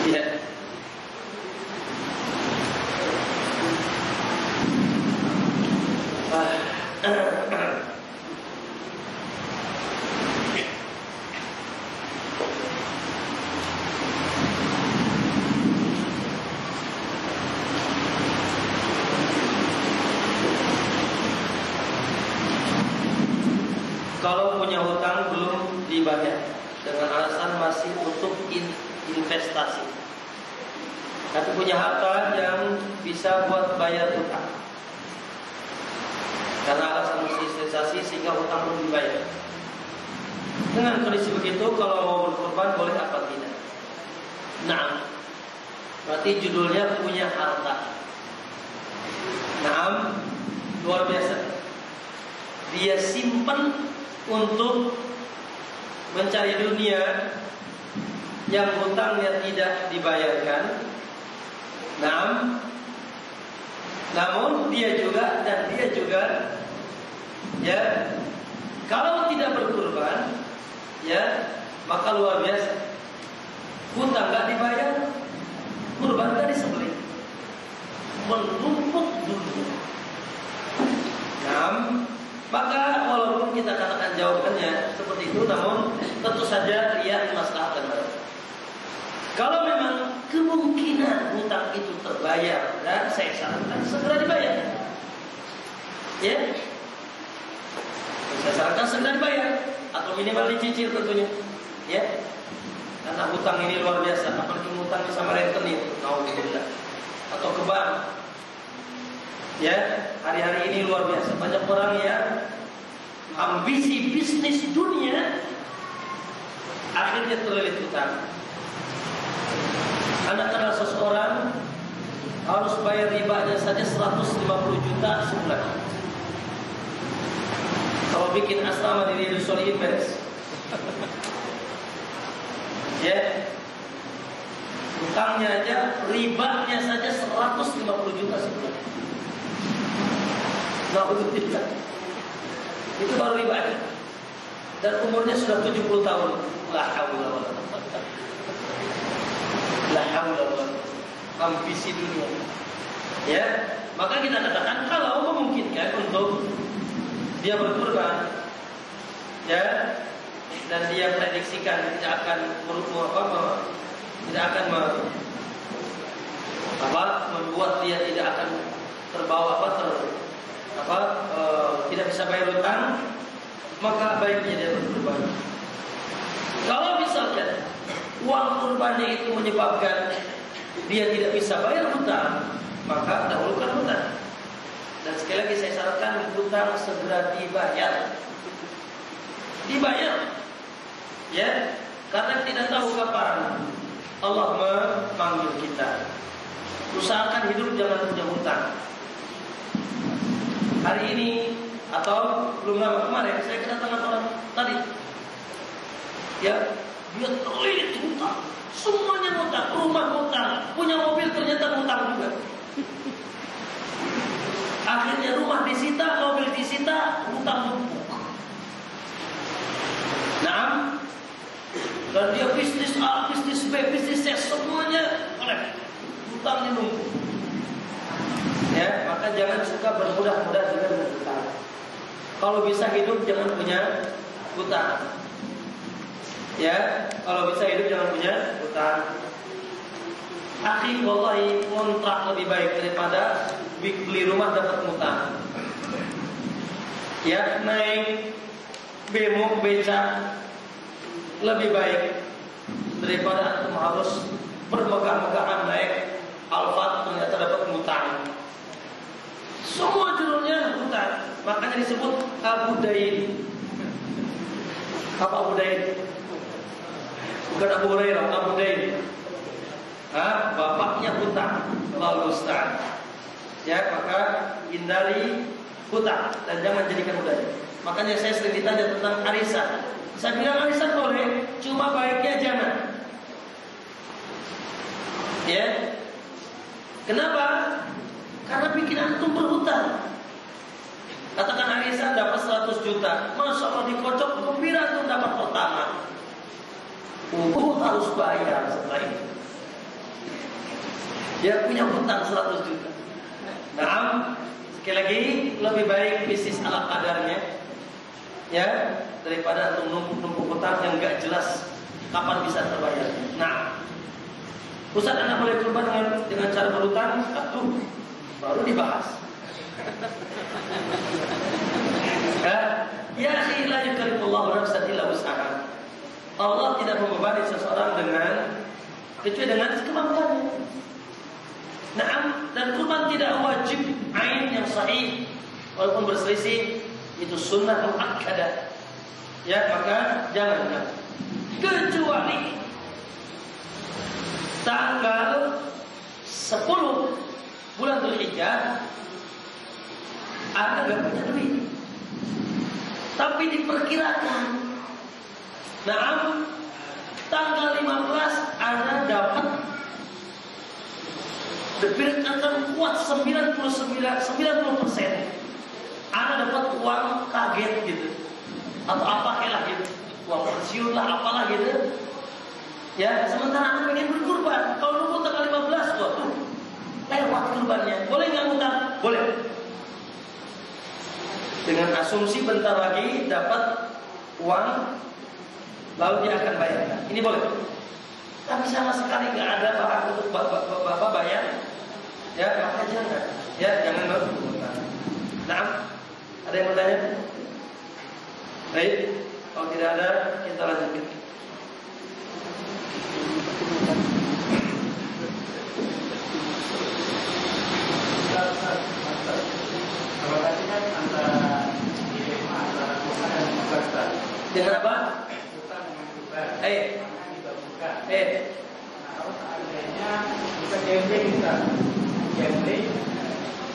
Tidak. Kalau punya hutang belum dibayar dengan alasan masih untuk investasi, tapi punya harta yang bisa buat bayar hutang, karena alasan masih investasi sehingga hutang belum dibayar. Dengan kondisi begitu, kalau mau berkorban boleh apa tidak? Berarti judulnya punya harta. Luar biasa. Dia simpan untuk mencari dunia yang hutangnya tidak dibayarkan. Namun dia juga ya, kalau tidak berkurban, ya maka luar biasa. Hutang nggak dibayar, kurban nggak disembelih, menumpuk dunia. Maka walaupun kita katakan jawabannya seperti itu, namun tentu saja riya dimaslahatkan. Kalau memang kemungkinan hutang itu terbayar, dan saya sarankan segera dibayar. Ya, saya sarankan segera dibayar atau minimal dicicil tentunya. Ya, karena hutang ini luar biasa, apalagi hutang sama rentenir, naudzubillah, atau ke bank. Ya, hari-hari ini luar biasa. Banyak orang yang ambisi bisnis dunia akhirnya terlilit hutang. Anak kenal seseorang harus bayar ribanya saja 150 juta sebulan. Kalau bikin asrama di Riyadhus Shalihin beres. Ya, hutangnya aja, ribanya saja 150 juta sebulan. Itu baru riba, dan umurnya sudah 70 tahun. La haula wala quwwata. La haula wala quwwata. Ambisi dunia. Ya, maka kita katakan kalau memungkinkan untuk dia berkurban, ya, dan dia prediksikan tidak akan membuat dia tidak akan terbawa tidak bisa bayar hutang, maka baiknya dia berkurban. Kalau misalnya uang kurbannya itu menyebabkan dia tidak bisa bayar hutang, maka dahulukan hutang. Dan sekali lagi saya sarankan hutang segera dibayar. Ya, karena tidak tahu kapan Allah memanggil kita. Usahakan hidup jangan punya hutang. Hari ini atau belum lama kemarin saya kedatangan orang tadi, ya, dia terlilit hutang. Semuanya ngutang, rumah ngutang, punya mobil ternyata ngutang juga. Akhirnya rumah disita, mobil disita, ngutang numpuk. Nah, dan dia bisnis A, bisnis B, bisnis C, semuanya oleh ngutang numpuk. Ya, maka jangan suka bermudah-mudah dengan hutang. Kalau bisa hidup jangan punya hutang. Ya, kalau bisa hidup jangan punya hutang. Akhi, wallahi kontrak lebih baik daripada beli rumah dapat hutang. Ya, naik bemo beca lebih baik daripada antum harus bermegah-megahan naik Alphard ternyata dapat hutang. Semua judulnya hutang. Makanya disebut Abu Dain. Apa Abu Dain? Bukan Abu Hurairah, Abu Dain. Bapaknya hutang. Allahu musta'an. Ya, maka hindari hutang dan jangan jadikan budaya. Makanya saya sering ditanya tentang arisan. Saya bilang arisan boleh, cuma baiknya jangan. Ya. Kenapa? Karena bikin antum berhutang. Katakan arisan dapat 100 juta, Masya Allah dikocok gembira antum dapat pertama. Harus bayar setelah itu. Dia punya hutang 100 juta. Nah, sekali lagi lebih baik bisnis ala kadarnya, ya, daripada antum numpuk hutang yang nggak jelas kapan bisa terbayar. Nah, Ustaz, anak boleh coba dengan cara berhutang? Aduh, baru dibahas. Ya akhi, la yukallifullahu nafsan illa wus'aha. Allah tidak membebani seseorang kecuali dengan kemampuannya. Naam, dan kurban tidak wajib ain yang sahih walaupun berselisih, itu sunnah muakkadah. Ya, maka jangan. Kecuali tanggal 10 bulan Dzulhijjah Anda gak punya duit, tapi diperkirakan tanggal 15 Anda dapat diperkirakan kuat 90%. Anda dapat uang kaget gitu, atau apalah gitu, uang pensiun lah apalah gitu. Ya, sementara Anda ingin berkurban, kalau nunggu tanggal 15, waduh, lewat kurbannya. Boleh nggak ngutang? Boleh. Dengan asumsi bentar lagi dapat uang, lalu dia akan bayar. Ini boleh. Tapi sama sekali nggak ada bahan untuk bapak bayar. Ya, maka jangan. Ya, jangan berhutang. Nah, ada yang bertanya? Baik. Kalau tidak ada, kita lanjutkan. Kalau tadi kan antara Quran dan Al-Quran. Dengan apa? Quran dengan Quran. Juga bukan. Kalau seandainya kita gambling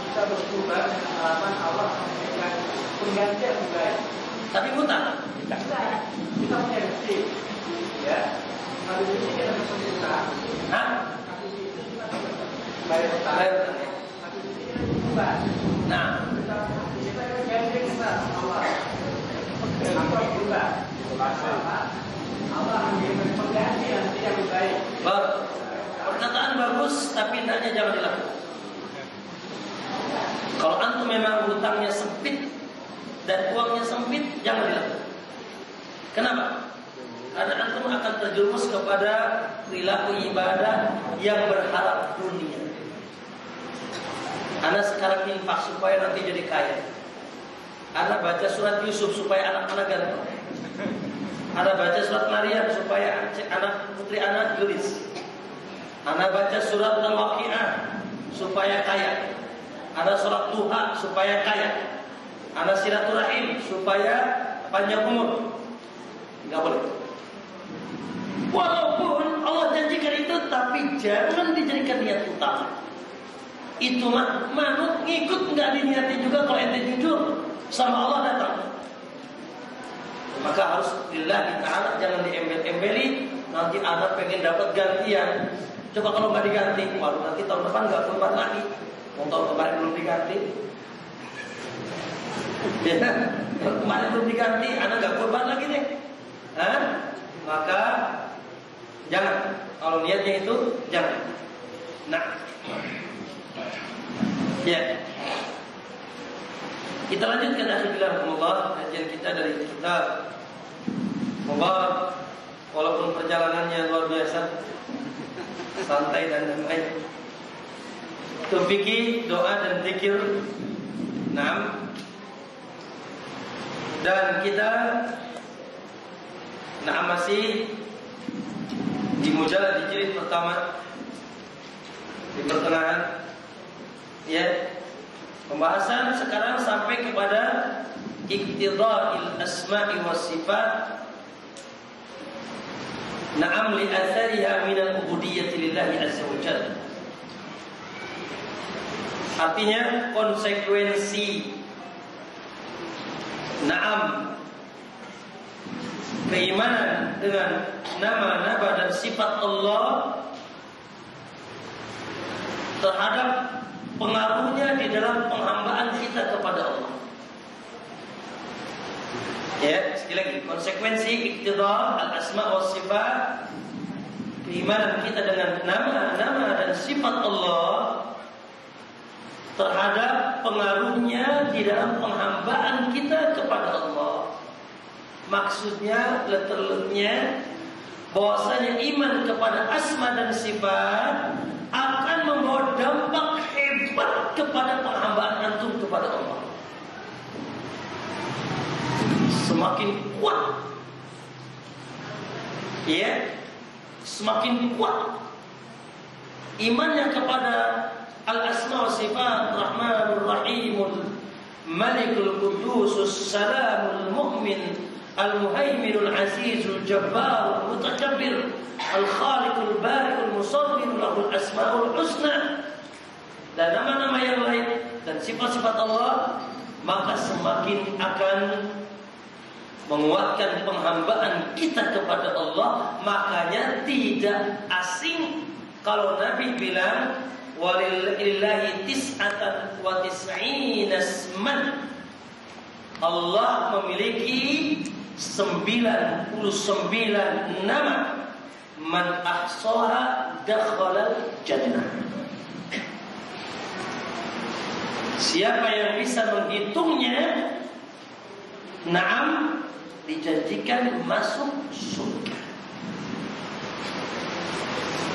kita berubah dengan harapan Allah memberikan penggantian juga. Tapi hutang. Kita punya rezeki, ya. Habis ini kita bisa hutang. Habis itu kita bayar hutang. Habis ini kita berubah. Nah, kita gambling kita Allah. Apa berubah? Allah memberikan pengganti nanti yang lebih baik. Perkataan bagus, tapi hendaknya jangan dilakukan. Kalau antum memang hutangnya sempit dan uangnya sempit, jangan dilakukan. Kenapa? Karena antum akan terjerumus kepada perilaku ibadah yang berharap dunia. Anda sekarang infak supaya nanti jadi kaya. Anda baca surat Yusuf supaya anak-anak ganteng. Anda baca surat Maryam supaya anak putri anak gelis. Anda baca surat Al-Waqi'ah supaya kaya. Anda surat Duha supaya kaya. Anda silaturahim supaya panjang umur. Enggak boleh. Walaupun Allah janjikan itu, tapi jangan dijadikan niat utama. Itu manut ngikut nggak diniatin juga. Kalau ente jujur sama Allah datang, maka harus lillahi ta'ala, jangan diembel-embeli nanti anak pengen dapat gantian. Coba kalau nggak diganti, waduh nanti tahun depan nggak kurban lagi. Mau tahun kemarin belum diganti. Ya, kalau kemarin belum diganti, anak nggak kurban lagi deh. Maka jangan. Kalau niatnya itu jangan. Nah, ya. Kita lanjutkan akhirullah kajian kita dari kitab Mubarak. Walaupun perjalanannya luar biasa, santai dan damai. Fikih, doa dan zikir. 6. Dan kita masih di mujallad di jilid pertama di pertengahan. Ya. Pembahasan sekarang sampai kepada iqtida'il asma'i was sifat. Na'am li athariha min al-ubudiyyati lillahi azza wa jalla. Artinya konsekuensi keimanan dengan nama-nama dan sifat Allah terhadap pengaruhnya di dalam penghambaan kita kepada Allah. Ya, sekali lagi, konsekuensi iqtida' al-asma' wa sifat, keimanan kita dengan nama-nama dan sifat Allah terhadap pengaruhnya di dalam penghambaan kita kepada Allah. Maksudnya, letternya, bahwasanya iman kepada asma dan sifat akan membawa dampak hebat kepada penghambaan antum kepada Allah. Semakin kuat, ya, semakin kuat imannya kepada al-asma wa sifat, Rahmanur Rahimul Malikul Qudusus Salamul Mu'min Al-Muhaiminul Azizul Jabbarul Mutakabbir Al-Khaliqul Bari'ul Musawwir Lahul Asmaul Husna, dan nama-nama yang lain dan sifat-sifat Allah, maka semakin akan menguatkan penghambaan kita kepada Allah. Makanya tidak asing kalau Nabi bilang walillahi tis'atan wa tis'ina isman. Allah memiliki 99 nama. Man ahsaha dakhala jannah. Siapa yang bisa menghitungnya, na'am, dijanjikan masuk surga.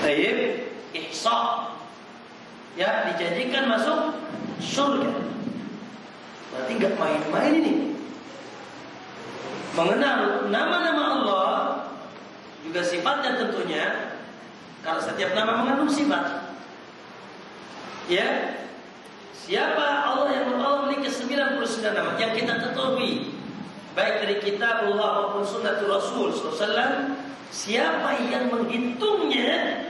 Baik, ihsa, ya, dijanjikan masuk surga. Berarti nggak main-main ini. Mengenal nama-nama Allah, juga sifatnya tentunya, karena setiap nama mengandung sifat. Ya, siapa Allah yang memiliki 99 nama yang kita ketahui, baik dari kitabullah maupun sunnatul Rasul SAW. Siapa yang menghitungnya,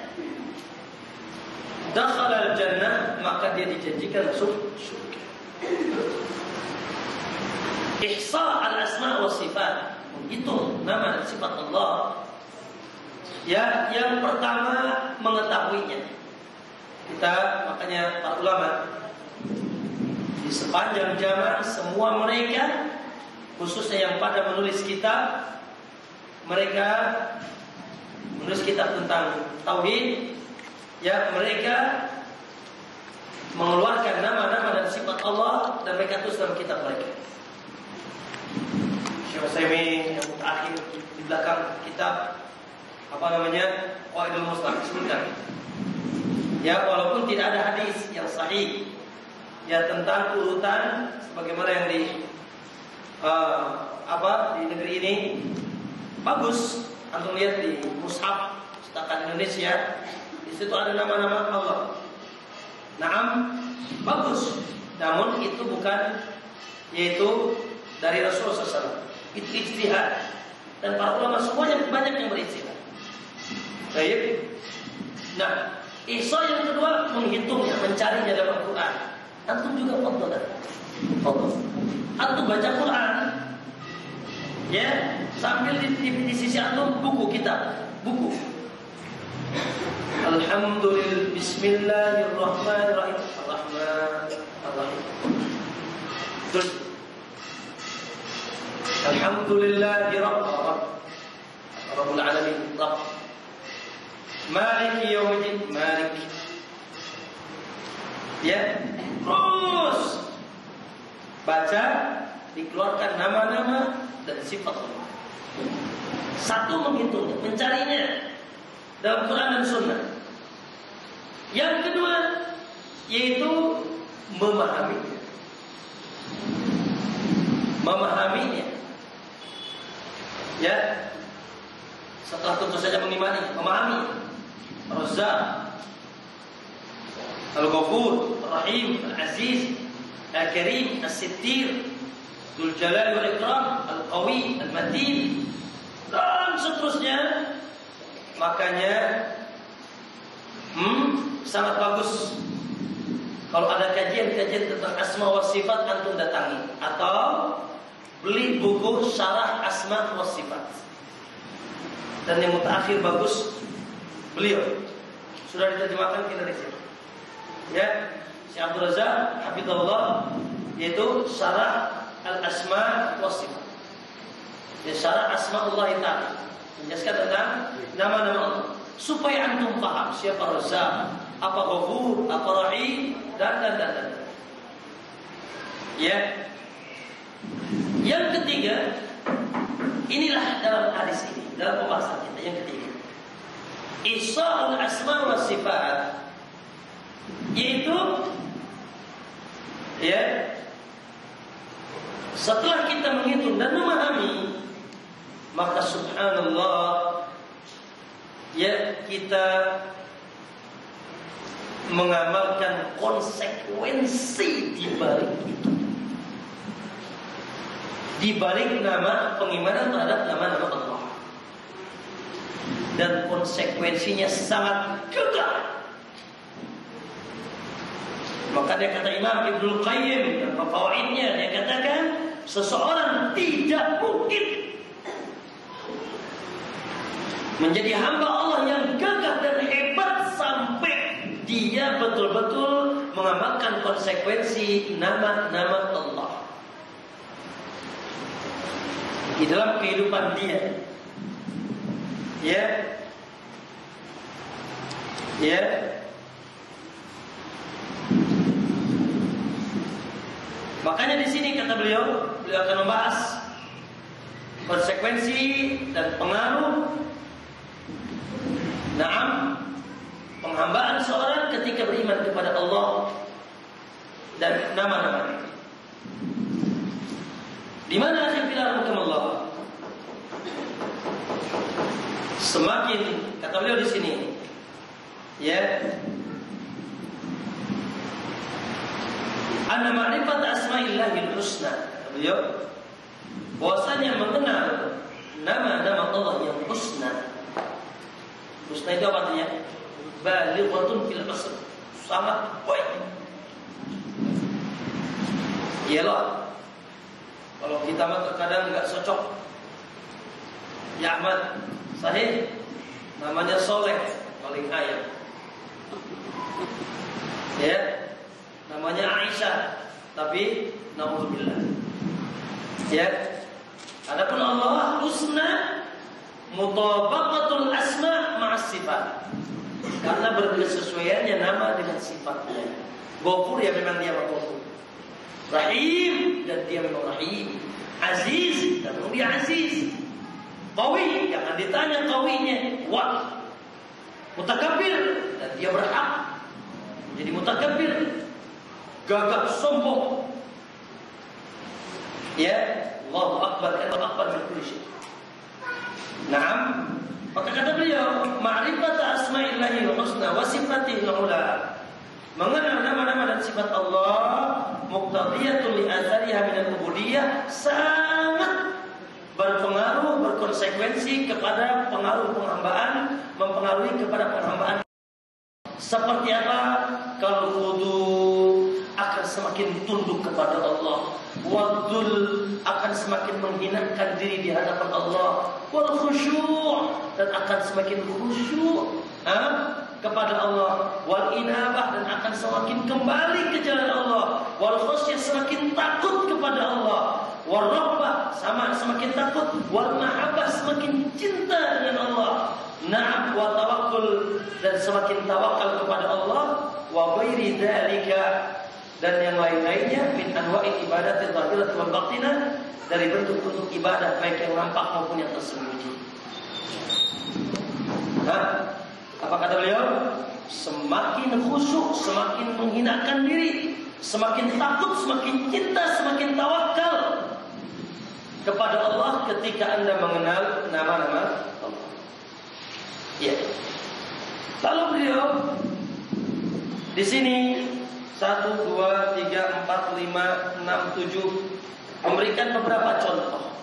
dakhala al-jannah, maka dia dijanjikan masuk surga. Ihsa al-asma wa sifat, menghitung nama dan sifat Allah. Ya, yang pertama mengetahuinya. Kita, makanya para ulama di sepanjang zaman, semua mereka, khususnya yang pada menulis kitab, mereka menulis kitab tentang tauhid, ya, mereka mengeluarkan nama-nama dan sifat Allah dan mereka tulis dalam kitab mereka. Syekh Utsaimin yang terakhir di belakang kitab Qaidul Muslim disebutkan. Ya, walaupun tidak ada hadis yang sahih ya tentang urutan sebagaimana yang di negeri ini, bagus antum lihat di mushaf cetakan Indonesia, di situ ada nama-nama Allah. Naam, bagus. Namun itu bukan, yaitu dari Rasulullah SAW. Itu ijtihad. Dan para ulama semuanya banyak yang berijtihad. Baik. Nah, ihsa yang kedua menghitungnya, mencarinya dalam Al-Quran. Antum juga fadhil. Antum baca Quran, ya, sambil di sisi antum buku kitab. buku. Alhamdulillah, Bismillahirrahmanirrahim, Ar-Rahman-Ar-Rahim. Terus Alhamdulillah Rabbul Alamin, Rabb. Maliki yaumiddin, Malik. Ya, terus baca, dikeluarkan nama-nama dan sifat Allah. Satu menghitungnya, mencarinya dalam Quran dan Sunnah. Yang kedua yaitu memahaminya. Memahaminya. Ya. Setelah tentu saja mengimani, memahami. Razzaq, Al-Ghafur, Ar-Rahim, Al-Aziz, Al-Karim, As-Sittir, Dzul Jalali wal Ikram, Al-Qawi, Al-Matin, dan seterusnya. Makanya sangat bagus kalau ada kajian-kajian tentang asma wa sifat, antum datangi atau beli buku syarah asma wa sifat. Dan yang mutakhir bagus, beliau sudah diterjemahkan ke Indonesia. Ya, Syekh Abdul Razak hafizahullah, yaitu syarah al-asma wa sifat. Ya, syarah asma Allah Ta'ala, menjelaskan tentang nama-nama Allah supaya antum paham siapa Razzaq, apa Ghafur, apa Rahim, dan. Ya. Yang ketiga, inilah dalam hadis ini, dalam pembahasan kita yang ketiga, Ihsa'ul asma wa sifat, yaitu ya, setelah kita menghitung dan memahami, maka subhanallah, ya, kita mengamalkan konsekuensi di balik itu, di balik nama pengimanan terhadap nama-nama Allah, dan konsekuensinya sangat kekal. Maka dia kata Imam Ibnul Qayyim dalam fawaidnya, dia katakan seseorang tidak mungkin menjadi hamba Allah yang gagah dan hebat sampai dia betul-betul mengamalkan konsekuensi nama-nama Allah di dalam kehidupan dia. Ya. Makanya di sini kata beliau akan membahas konsekuensi dan pengaruh penghambaan seorang ketika beriman kepada Allah dan nama-nama. Di mana akhir bilang Allah? Semakin kata beliau di sini, ya, anna ma'rifat asma'illahil husna, kata beliau, bahwasanya mengenal nama-nama Allah yang husna. Husna itu apa artinya? Balighatun fil husn, sangat baik. Iyalah, kalau kita mah terkadang nggak cocok. Ya Ahmad, sahih, namanya Soleh, paling ayam. Ya, namanya Aisyah, tapi naudzubillah. Ya, adapun Allah husna, mutabaqatul asma ma'as sifat, karena berkesesuaiannya nama dengan sifatnya. Ghafur, ya memang dia Ghafur. Rahim, dan dia memang Rahim. Aziz, dan memang dia Aziz. Qawi, jangan ditanya qawinya. Wah, mutakabbir, dan dia berhak jadi mutakabbir, gagah sombong. Ya, Allahu Akbar, Allahu Akbar min kulli syai'. Naam, maka kata beliau, ma'rifat asma'illahil husna wa sifatihil ula, mengenal nama-nama dan sifat Allah, muqtadiyatun li athariha min al-ubudiyyah, sangat berpengaruh, berkonsekuensi kepada pengaruh penghambaan, mempengaruhi kepada penghambaan. Seperti apa? Kalau wudu akan semakin tunduk kepada Allah. Wadul akan semakin menghinakan diri di hadapan Allah. Wal khusyuk dan akan semakin khusyuk kepada Allah. Wal inabah dan akan semakin kembali ke jalan Allah. Wal khusyuk semakin takut kepada Allah. Wal rabbah sama semakin takut. Wal mahabbah semakin cinta dengan Allah. Na'am wa tawakkul dan semakin tawakal kepada Allah. Wa ghairi dzalika dan yang lain-lainnya min anwa'il ibadat al-zahirah wal batinah dari bentuk-bentuk ibadah baik yang nampak maupun yang tersembunyi. Apa kata beliau? Semakin khusyuk, semakin menghinakan diri, semakin takut, semakin cinta, semakin tawakal kepada Allah ketika Anda mengenal nama-nama Allah. Ya. Lalu beliau di sini 1, 2, 3, 4, 5, 6, 7 memberikan beberapa contoh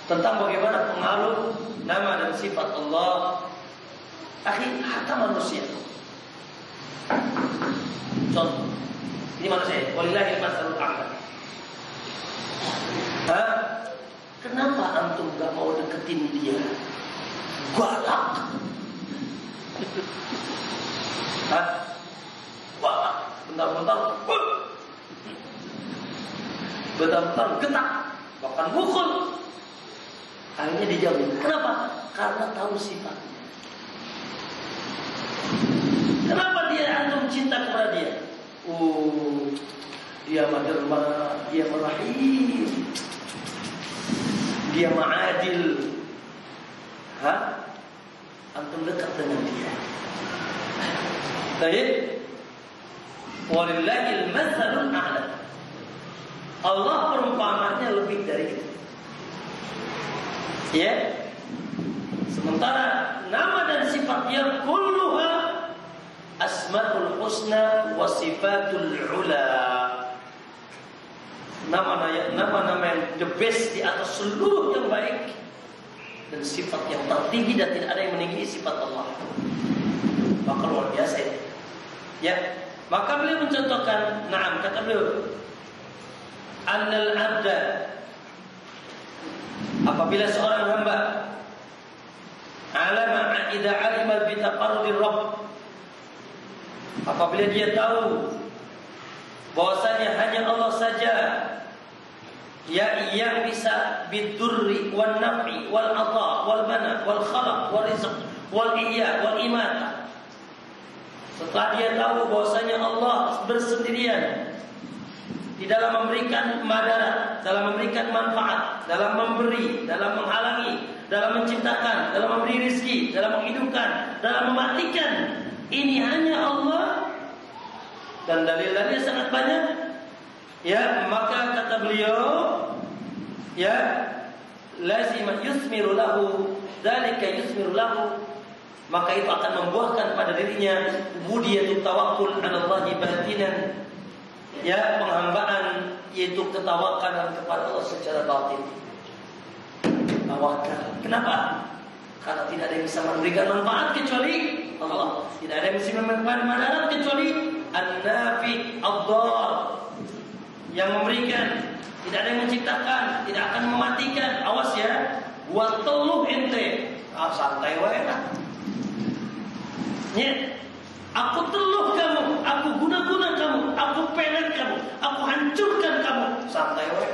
tentang bagaimana pengaruh nama dan sifat Allah hatta manusia. Contoh, ini manusia. Walillahil matsalul a'la. Kenapa antum gak mau deketin dia? Galak. Bentar-bentar getak, bahkan pukul. Akhirnya dijauhin. Kenapa? Karena tahu sifatnya. Kenapa dia antum cinta kepada dia? Dia maderma, dia merahim, dia ma'adil. Antum dekat dengan dia. Baik. Walillahil matsalul a'la. Allah perumpamannya lebih dari itu. Ya. Sementara nama dan sifatnya kulluha asmaul husna wa sifatul ula. Nama-nama yang the best di atas seluruh yang baik dan sifat yang tertinggi dan tidak ada yang meninggi sifat Allah. Maka luar biasa ini. Ya. Maka beliau mencontohkan, na'am kata beliau, annal abda apabila seorang hamba alama idza alima bi taqarrudir rabb apabila dia tahu bahwasanya hanya Allah saja yang bisa bidurri wan naf'i wal ata wal mana wal khalaq wal rizq wal ihya wal imata. Setelah dia tahu bahwasanya Allah bersendirian di dalam memberikan madarat, dalam memberikan manfaat, dalam memberi, dalam menghalangi, dalam menciptakan, dalam memberi rezeki, dalam menghidupkan, dalam mematikan, ini hanya Allah dan dalil-dalilnya sangat banyak. Ya, maka kata beliau, ya, lazim yusmiru lahu, dzalika yusmiru lahu. Maka itu akan membuahkan pada dirinya budiyatut tawakkul 'ala Allah batinan, ya, penghambaan yaitu ketawakalan kepada Allah secara batin. Tawakal. Kenapa? Karena tidak ada yang bisa memberikan manfaat kecuali Allah. Tidak ada yang bisa memberikan madarat kecuali An-Nafi Ad-Dar, yang memberikan. Tidak ada yang menciptakan, tidak akan mematikan. Awas ya, buat teluh ente. Santai wae lah. Ya, aku teluh kamu, aku guna-guna kamu, aku pelet kamu, aku hancurkan kamu. Santai wae.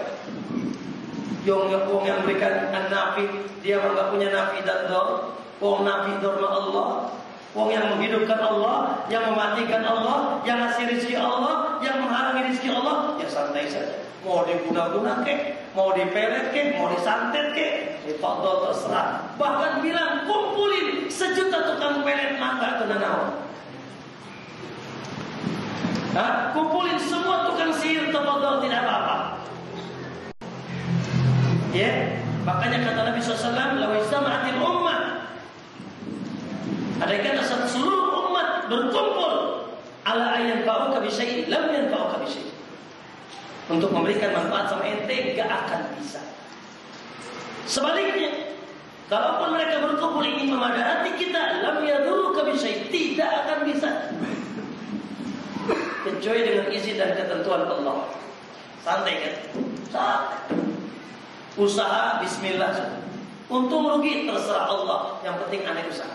Yang memberikan an-nafi, dia enggak punya nafi dan dor. Wong nafi dor Allah. Wong yang menghidupkan Allah, yang mematikan Allah, yang ngasih rezeki Allah, yang menghalangi rezeki Allah, ya santai saja. Mau diguna-guna kek, mau dipelet kek, mau disantet kek, fadhol terserah. Bahkan bilang kumpulin 1 juta tukang pelet mangga atau nanawan. Kumpulin semua tukang sihir tafadhol, tidak apa-apa. Ya, makanya kata Nabi SAW, "Law istama'atil ummah." Ada kata seluruh umat berkumpul ala ayyan fa'uka bi syai' lam yanfa'uka bi syai'. Untuk memberikan manfaat sama ente gak akan bisa. Sebaliknya, kalaupun mereka berkumpul ingin memadarati kita, lam yadurruka bi syai', tidak akan bisa. kecuali dengan izin dan ketentuan Allah. Santai kan? Santai. Usaha bismillah. Untung rugi terserah Allah. Yang penting aneh usaha.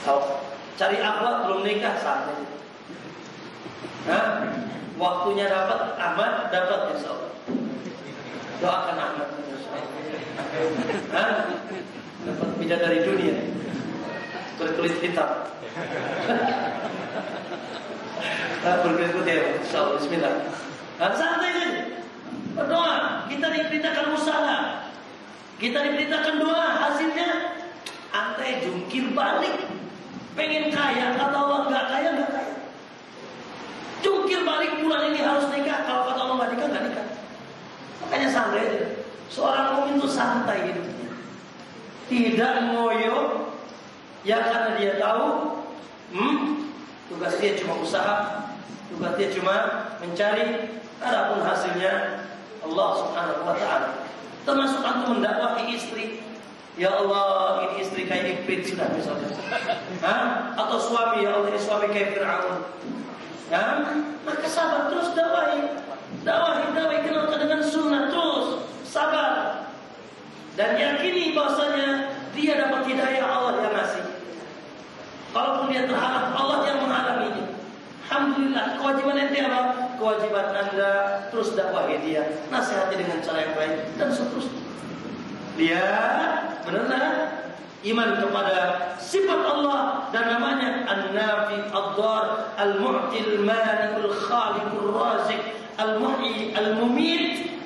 Kalau cari akhwat belum nikah santai. Waktunya dapat Ahmad, dapat insya Allah. Doakan Ahmad. Dapat bidadari dunia berkulit hitam. Berkulit putih, insya Allah. Bismillah. Santai saja. Berdoa. Kita diperintahkan usaha. Kita diperintahkan doa. Hasilnya antai jungkir balik. Pengen kaya, kata Allah nggak kaya, nggak kaya. Jungkir balik bulan ini harus nikah. Kalau kata Allah nggak nikah, nggak nikah. Makanya santai aja. Seorang mukmin itu santai hidupnya. Tidak ngoyo. Ya karena dia tahu tugas dia cuma usaha, tugas dia cuma mencari, adapun hasilnya Allah Subhanahu wa taala. Termasuk antum mendakwahi istri. Ya Allah, ini istri kayak Iblis sudah misalnya. Atau suami, ya Allah, ini suami kayak Fir'aun. Maka sabar terus dakwahi. Dakwahi kenalkan dengan sunnah terus. Sabar. Dan yakini bahwasanya dia dapat hidayah Allah yang ngasih. Kalaupun dia terhalang, Allah yang menghalaminya. Alhamdulillah, kewajiban ente apa? Kewajiban anda terus dakwahi dia, nasihati dengan cara yang baik dan seterusnya. Dia benar iman kepada sifat Allah dan namanya An-Nafi, Ad-Dar, Al-Mu'ti, Al-Mani, Al-Khaliq, Al-Razik, Al-Muhyi, Al-Mumit.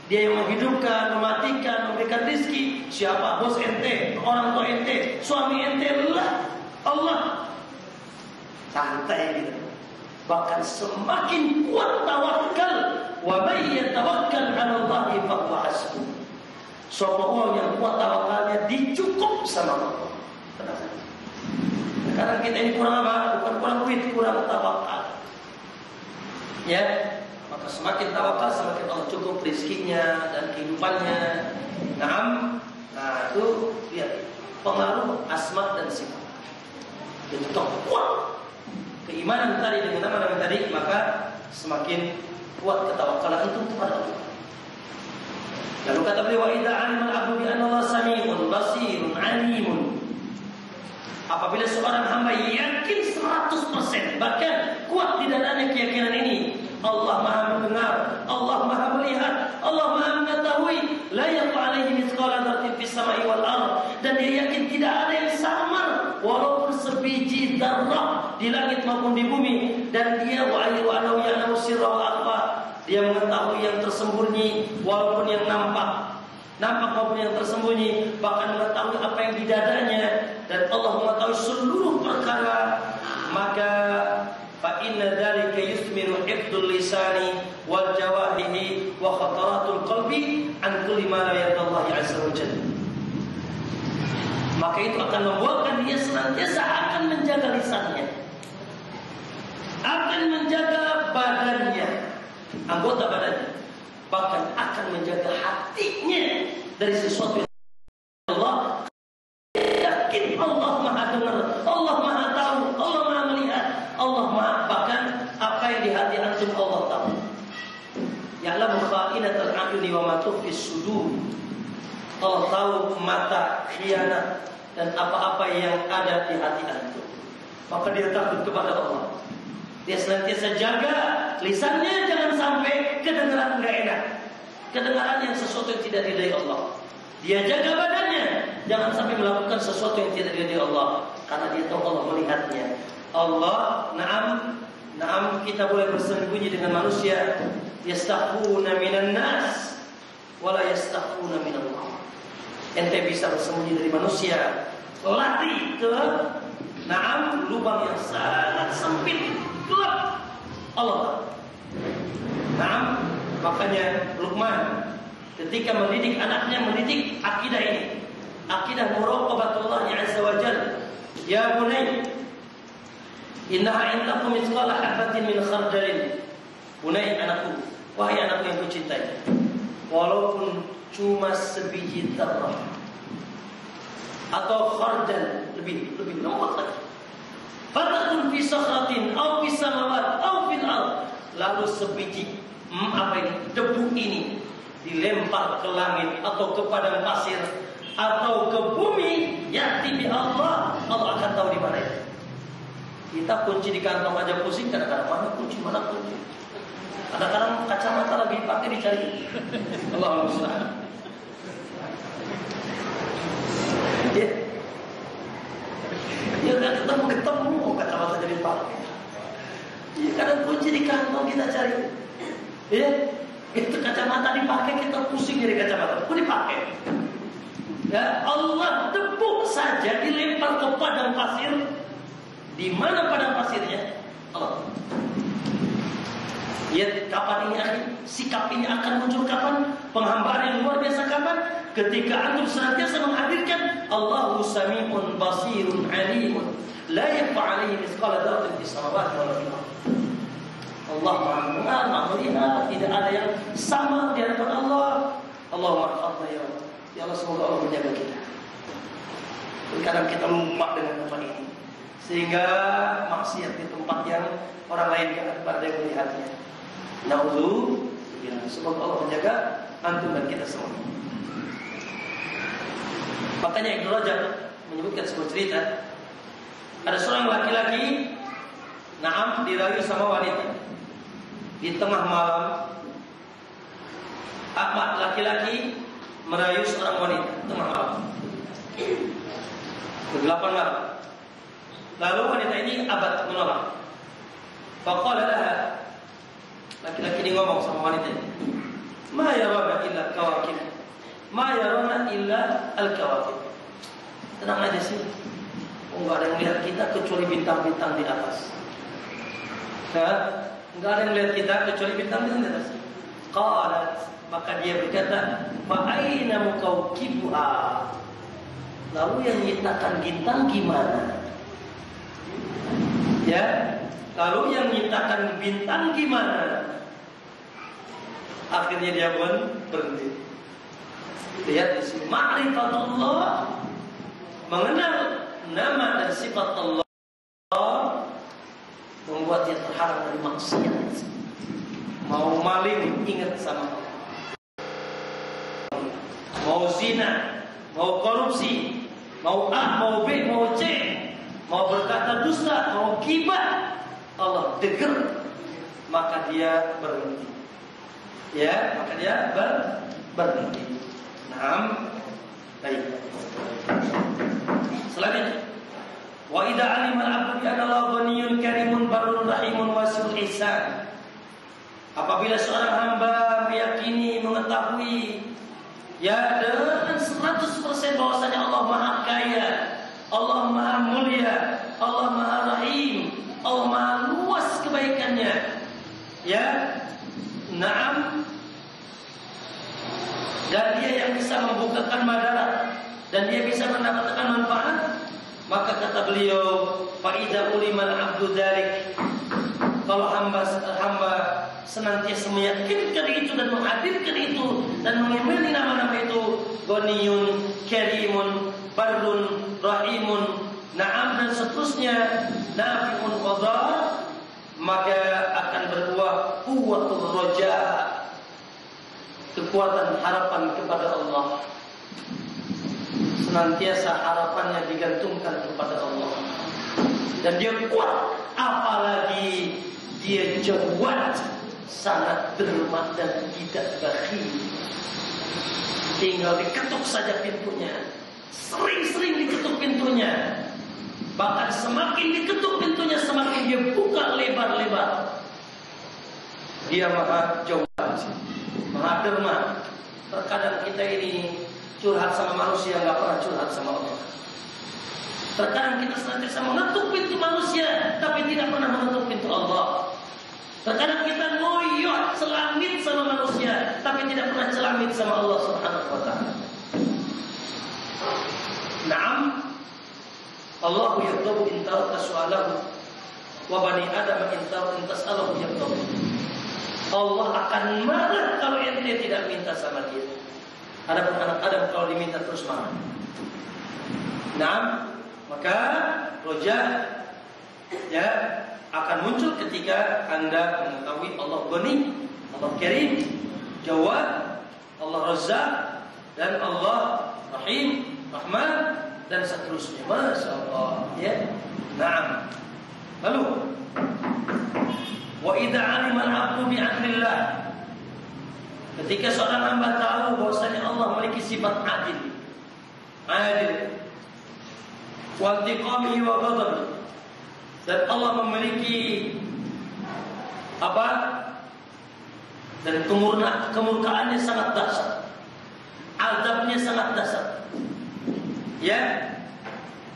Dia yang menghidupkan, mematikan, memberikan rezeki. Siapa? Bos ente, orang tua ente, suami ente, Allah. Santai gitu. Bahkan semakin kuat tawakal. Wa may yatawakkal 'ala Allahi fa huwa hasbuh. Siapa orang yang kuat tawakalnya dicukup sama Allah. Karena kita ini kurang apa? Bukan kurang duit, kurang tawakal. Ya, maka semakin tawakal semakin Allah cukup rezekinya dan kehidupannya. Nah itu lihat pengaruh asma dan sifat. Jadi kuat keimanan tadi dengan nama-nama tadi, maka semakin kuat ketawakalan itu kepada Allah. Lalu kata beliau, wa idza 'alima al-'abdu bi anna Allah sami'un basirun 'alimun. Apabila seorang hamba yakin 100%, bahkan kuat di dadanya keyakinan ini, Allah Maha mendengar, Allah Maha melihat, Allah Maha mengetahui, la yaqa 'alaihi mithqala dzarratin fis sama'i wal ardh, dan dia yakin tidak ada yang samar walaupun sebiji dzarrah di langit maupun di bumi, dan dia wa'alamu ya'lamu sirra wa akhfa, dia mengetahui yang tersembunyi walaupun yang nampak maupun yang tersembunyi, bahkan mengetahui apa yang di dadanya, dan Allah mengetahui seluruh perkara. Maka fa inna dzalika yusmiru hifdzul lisani wal jawarihi wa khataratul qalbi an kulli ma la yardallahi azza wa jalla. Maka itu akan membuatkan dia senantiasa akan menjaga lisannya, akan menjaga badannya, anggota badannya, bahkan akan menjaga hatinya dari sesuatu yang Allah yakin. Allah Maha dengar, Allah Maha tahu, Allah Maha melihat, Allah Maha, bahkan apa yang di hati antum Allah tahu. Ya'lamu kha'inatal a'yuni wa ma tukhfis sudur. Allah tahu mata khianat dan apa-apa yang ada di hati antum. Maka dia takut kepada Allah. Dia senantiasa jaga lisannya, jangan sampai kedengaran enggak enak, kedengaran yang sesuatu yang tidak diridai Allah. Dia jaga badannya, jangan sampai melakukan sesuatu yang tidak diridai Allah, karena dia tahu Allah melihatnya. Allah, na'am kita boleh bersembunyi dengan manusia. Yastakhuna minan nas wala yastakhuna minallah. Ente bisa bersembunyi dari manusia, lari ke lubang yang sangat sempit, gelap. Allah. Makanya Luqman ketika mendidik anaknya, mendidik akidah ini, akidah muraqabatullah azza wa jalla. Ya bunay, innaha in takum mithqala habatin min khardalin. Bunay, anakku, wahai anakku yang kucintai, walaupun cuma sebiji dzarrah atau khardal, lebih lembut lagi, Fatakun fi sakhratin aw fi samawat aw fil ard. Lalu sebiji debu ini dilempar ke langit atau ke padang pasir atau ke bumi, ya'ti bi Allah akan tahu di mana itu. Kita kunci di kantong aja pusing, kadang-kadang mana kunci. Kadang-kadang kacamata lagi dipakai dicari. Allahu musta'an. Ya kan ketemu kacamata jadi dipakai. Ya kadang kunci di kantong kita cari. Ya, itu kacamata dipakai kita pusing dari kacamata. Kok dipakai? Ya, Allah tepuk saja dilempar ke padang pasir. Di mana padang pasirnya? Allah. Ya, kapan ini akan sikap ini akan muncul kapan? Penghambaan yang luar biasa kapan? Ketika antum senantiasa menghadirkan Allahu Sami'un Basirun Alimun la yakhfa 'alaihi mithqala dzarratin fis samawati wal ardi. Allah Maha mendengar, Maha melihat, tidak ada yang sama di hadapan Allah. Allahumma hafidhna ya Allah. Ya Allah, semoga Allah menjaga kita. Kadang kita lupa dengan tempat ini, sehingga maksiat di tempat yang orang lain jangan pada yang melihatnya. Nauzubillah. Semoga Allah menjaga antum dan kita semua. Makanya Ibnu Rajab menyebutkan sebuah cerita. Ada seorang laki-laki dirayu sama wanita. Di tengah malam, laki-laki merayu seorang wanita tengah malam. Kegelapan malam. Lalu wanita ini abad menolak. Faqala laha, laki-laki ini ngomong sama wanita ini, ma yarana illa al-kawakib, ma yarana illa al-kawakib. Tenang aja sih, enggak ada yang lihat kita kecuali bintang-bintang di atas. Enggak ada yang lihat kita kecuali bintang-bintang di atas. Qalat, maka dia berkata, fa aina mukawkibuha. Lalu yang menciptakan bintang gimana? Ya, lalu yang menciptakan bintang gimana? Akhirnya dia pun berhenti. Lihat di sini, ma'rifatullah, mengenal nama dan sifat Allah membuat dia terhalang dari maksiat. Mau maling ingat sama Allah, mau zina, mau korupsi, mau A, mau B, mau C, mau berkata dusta, mau gibah, Allah dengar, maka dia berhenti. Ya, maka dia berhenti. Baik. Selanjutnya, wa idza 'alima al-'abdu bi anna Allahu ghaniyyun karimun barrun rahimun wasi'ul ihsan. Apabila seorang hamba meyakini, mengetahui dengan 100% bahwasanya Allah Maha Kaya, Allah Maha Mulia, Allah Maha Rahim, Allah Maha luas kebaikannya. Dan dia yang bisa membukakan madarat dan dia bisa mendapatkan manfaat. Maka kata beliau, fa idza ulimal 'abdu dzalik, kalau hamba senantiasa meyakinkan itu dan menghadirkan itu dan mengimani nama-nama itu, Ghaniyun, Karimun, Barrun, Rahimun, dan seterusnya, Nafi'un qadar, maka akan berbuah quwwatul raja, kekuatan harapan kepada Allah. Senantiasa harapannya digantungkan kepada Allah dan dia kuat, apalagi dia jawad, sangat dermawan dan tidak bakhil. Tinggal diketuk saja pintunya, sering-sering diketuk pintunya, bahkan semakin diketuk pintunya semakin dia buka lebar-lebar. Dia maha jawad, maha derma. Terkadang kita ini curhat sama manusia, nggak pernah curhat sama Allah. Terkadang kita senantiasa mengetuk pintu manusia, tapi tidak pernah mengetuk pintu Allah. Terkadang kita ngoyot celamit sama manusia, tapi tidak pernah celamit sama Allah Subhanahu wa ta'ala. Allahu yaghdabu in taraka su'alahu wa bani Adam in tas'alahu yaghdabu. Allah akan marah kalau ente tidak minta sama dia. Adapun anak Adam kalau diminta terus marah. Maka roja ya akan muncul ketika Anda mengetahui Allah Ghani, Allah Karim, Jawad, Allah Razzaq, dan Allah Rahim, Rahman, dan seterusnya. Masya Allah, ya. Naam. Lalu, wa idza 'alima al-'abdu bi 'adlillah. Ketika seorang hamba tahu bahwasanya Allah memiliki sifat adil, wa intiqamihi wa ghadabihi, dan Allah memiliki apa? Dan kemurkaannya sangat dahsyat, azabnya sangat dahsyat, ya,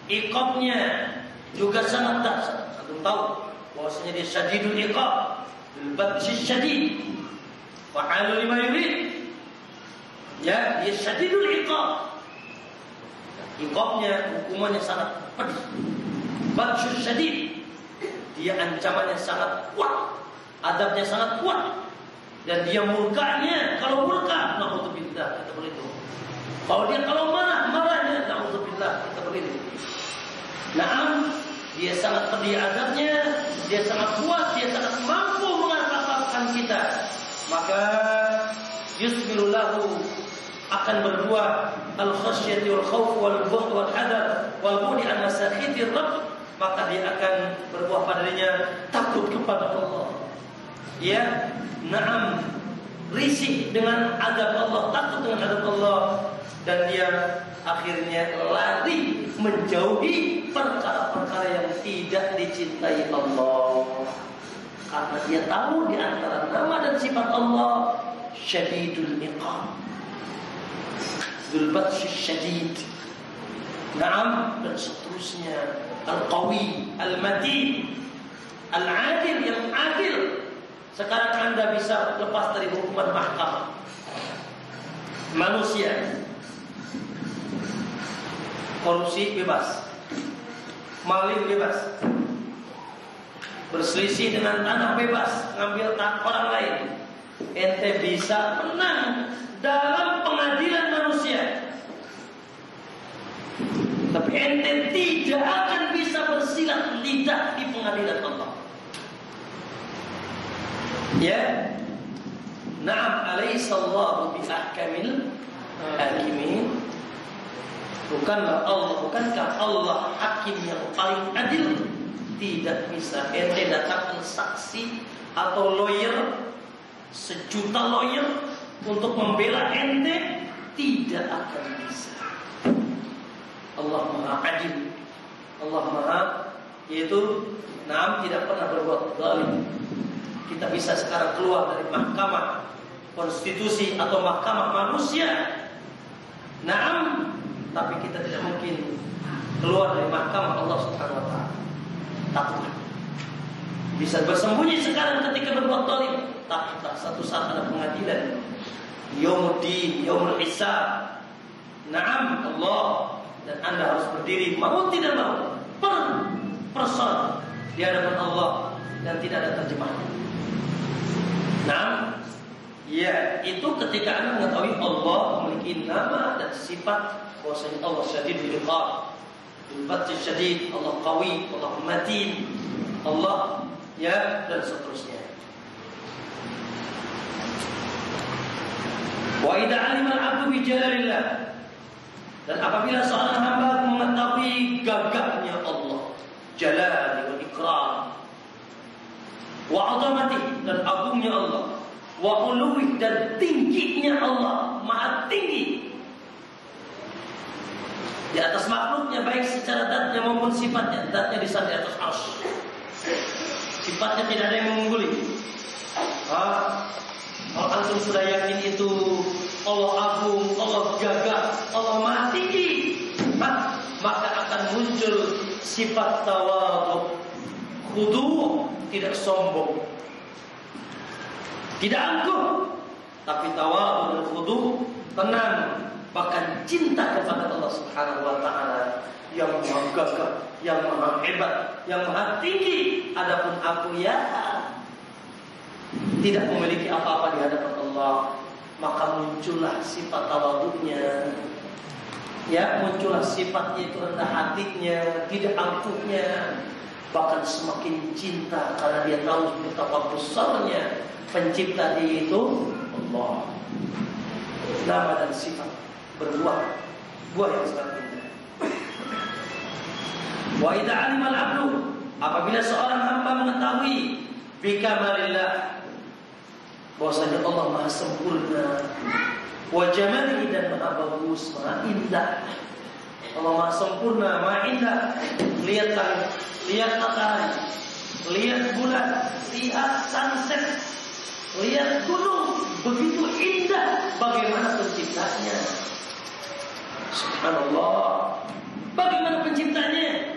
iqabnya juga sangat dahsyat. Antum tahu bahwasanya dia syadidul iqab, bil batshi syadid, fa'alul lima yurid. Ya, dia syadidul iqab. Iqabnya, hukumannya sangat pedih. Batsy syadid, dia ancamannya sangat kuat, adabnya sangat kuat. Dan dia murkanya, kalau murka, na'udzubillah, kita begitu. Kalau marah, marahnya, na'udzubillah, kita begitu. Naam, dia sangat pedih azabnya, dia sangat kuat, dia sangat mampu mengatakan kita. Maka yusbiru lahu, akan berbuah al-khasyati wal khawf wal buhd wal hadar wal bu'di an masakhitir rabb. Maka dia akan berbuah padanya takut kepada Allah. Ya, naam, risih dengan azab Allah, takut dengan azab Allah, dan dia akhirnya lari menjauhi perkara-perkara yang tidak dicintai Allah. Karena dia tahu di antara nama dan sifat Allah syadidul iqab, dzul batsy syadid, naam, dan seterusnya, al-qawi, al-matin, al-adil, yang adil. Sekarang Anda bisa lepas dari hukuman mahkamah manusia. Korupsi bebas, maling bebas, berselisih dengan tanah bebas, ngambil tanah orang lain. Ente bisa menang dalam pengadilan manusia, tapi ente tidak akan bisa bersilat lidah di pengadilan Allah. Ya, na'am, alaihissallahu bi ahkamil hakimin. Bukankah Allah hakim yang paling adil? Tidak bisa ente datangkan saksi atau lawyer, sejuta lawyer untuk membela ente, tidak akan bisa. Allah Maha Adil, Allah Maha, yaitu naam, tidak pernah berbuat zalim. Kita bisa sekarang keluar dari mahkamah konstitusi atau mahkamah manusia, naam, tapi kita tidak mungkin keluar dari mahkamah Allah Subhanahu wa taala. Takutlah. Bisa bersembunyi sekarang ketika berbuat zalim, tapi satu saat ada pengadilan, yaumuddin, yaumul hisab. Naam, Allah, dan Anda harus berdiri mau tidak mau person di hadapan Allah, dan tidak ada terjemahan. Nah, ya, itu ketika Anda mengetahui Allah memiliki nama dan sifat, bahwasanya Allah syadidul iqab, dzul syadid, Allah qawi, Allah matin, Allah, ya, dan seterusnya. Wa idza 'alima al-'abdu bi jalalillah, dan apabila seorang hamba mengetahui gagahnya Allah, jalali wal ikram, wa 'azamati, dan agungnya Allah, wa uluwi, dan tingginya Allah, maha tinggi di atas makhluknya, baik secara zatnya maupun sifatnya. Zatnya di atas arsy, sifatnya tidak ada yang mengungguli. Kalau antum sudah yakin itu Allah agung, Allah gagah, Allah maha tinggi, maka akan muncul sifat tawadhu, khudu', tidak sombong, tidak angkuh, tapi tawadhu dan khudu', tenang, bahkan cinta kepada Allah Subhanahu wa taala yang maha gagah, yang maha hebat, yang maha tinggi. Adapun aku, ya, tidak memiliki apa-apa di hadapan Allah, maka muncullah sifat tawadhu'nya. Ya, muncullah sifatnya itu rendah hatinya, tidak angkuhnya. bahkan semakin cinta karena dia tahu betapa besarnya pencipta dia itu Allah. Nama dan sifat berbuah, buah yang sangat indah. Wa idza 'alima al-'abdu, apabila seorang hamba mengetahui bikamalillah, bahwasanya Allah Maha sempurna, wa jamalihi, dan Maha bagus, Maha indah. Allah Maha sempurna, Maha indah. Lihat langit, lihat matahari, lihat bulan, lihat sunset, lihat gunung, begitu indah. Bagaimana penciptanya? Subhanallah. Bagaimana penciptanya?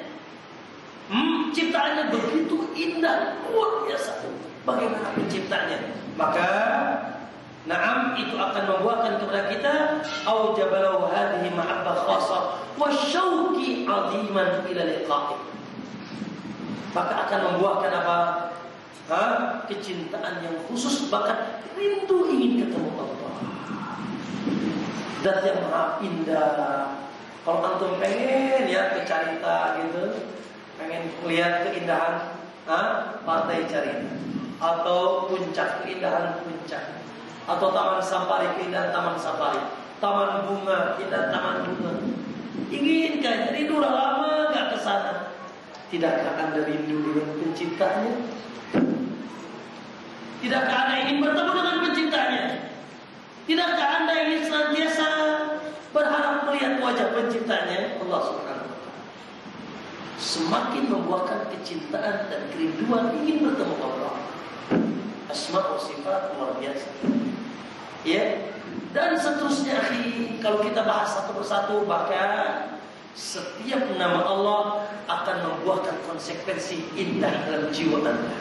Ciptaannya begitu indah, luar biasa. Bagaimana penciptanya? Maka na'am, itu akan membuahkan kepada kita aujabalahu hadhihi mahabbah khassah wa syauqi 'aziman ila liqa'i. Maka akan membuahkan apa? Kecintaan yang khusus, bahkan rindu ingin ketemu Allah. Dan yang maha indah. Kalau antum pengen ya ke Carita gitu, pengen lihat keindahan Pantai Carita, atau puncak, keindahan puncak, atau Taman Safari, keindahan Taman Safari, taman bunga, keindahan taman bunga. Inginkan, rindu udah lama gak ke sana. Tidakkah Anda rindu dengan penciptanya? Tidakkah Anda ingin bertemu dengan penciptanya? Tidakkah Anda ingin senantiasa berharap melihat wajah penciptanya, Allah Subhanahu wa ta'ala? Semakin membuahkan kecintaan dan kerinduan ingin bertemu Allah. Asma wa sifat luar biasa. Ya, dan seterusnya, akhi, kalau kita bahas satu persatu, bahkan setiap nama Allah akan membuahkan konsekuensi indah dalam jiwa Anda.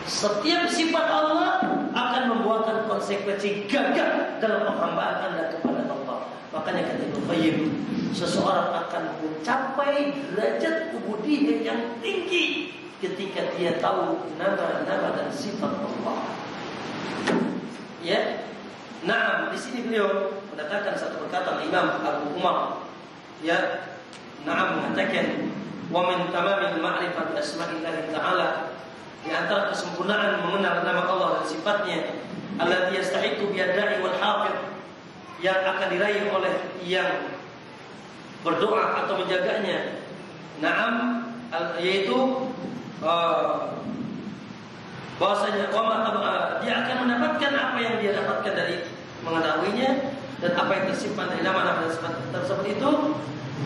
Setiap sifat Allah akan membuahkan konsekuensi gagah dalam penghambaan Anda kepada Allah. Makanya kata Ibnu Qayyim, seseorang akan mencapai derajat ubudiyah yang tinggi ketika dia tahu nama-nama dan sifat Allah. Ya, nah di sini beliau mendatangkan satu perkataan Imam Abu Umar. Ya, nah mengatakan, wa min tamamil ma'rifati asma'illahi ta'ala, di antara kesempurnaan mengenal nama Allah dan sifatnya, allati yastahiqu biyada'i wal hafiz, yang akan diraih oleh yang berdoa atau menjaganya. Naam, yaitu bahwasanya dia akan mendapatkan apa yang dia dapatkan dari mengetahuinya, dan apa yang tersimpan dari nama-nama dan sifat tersebut itu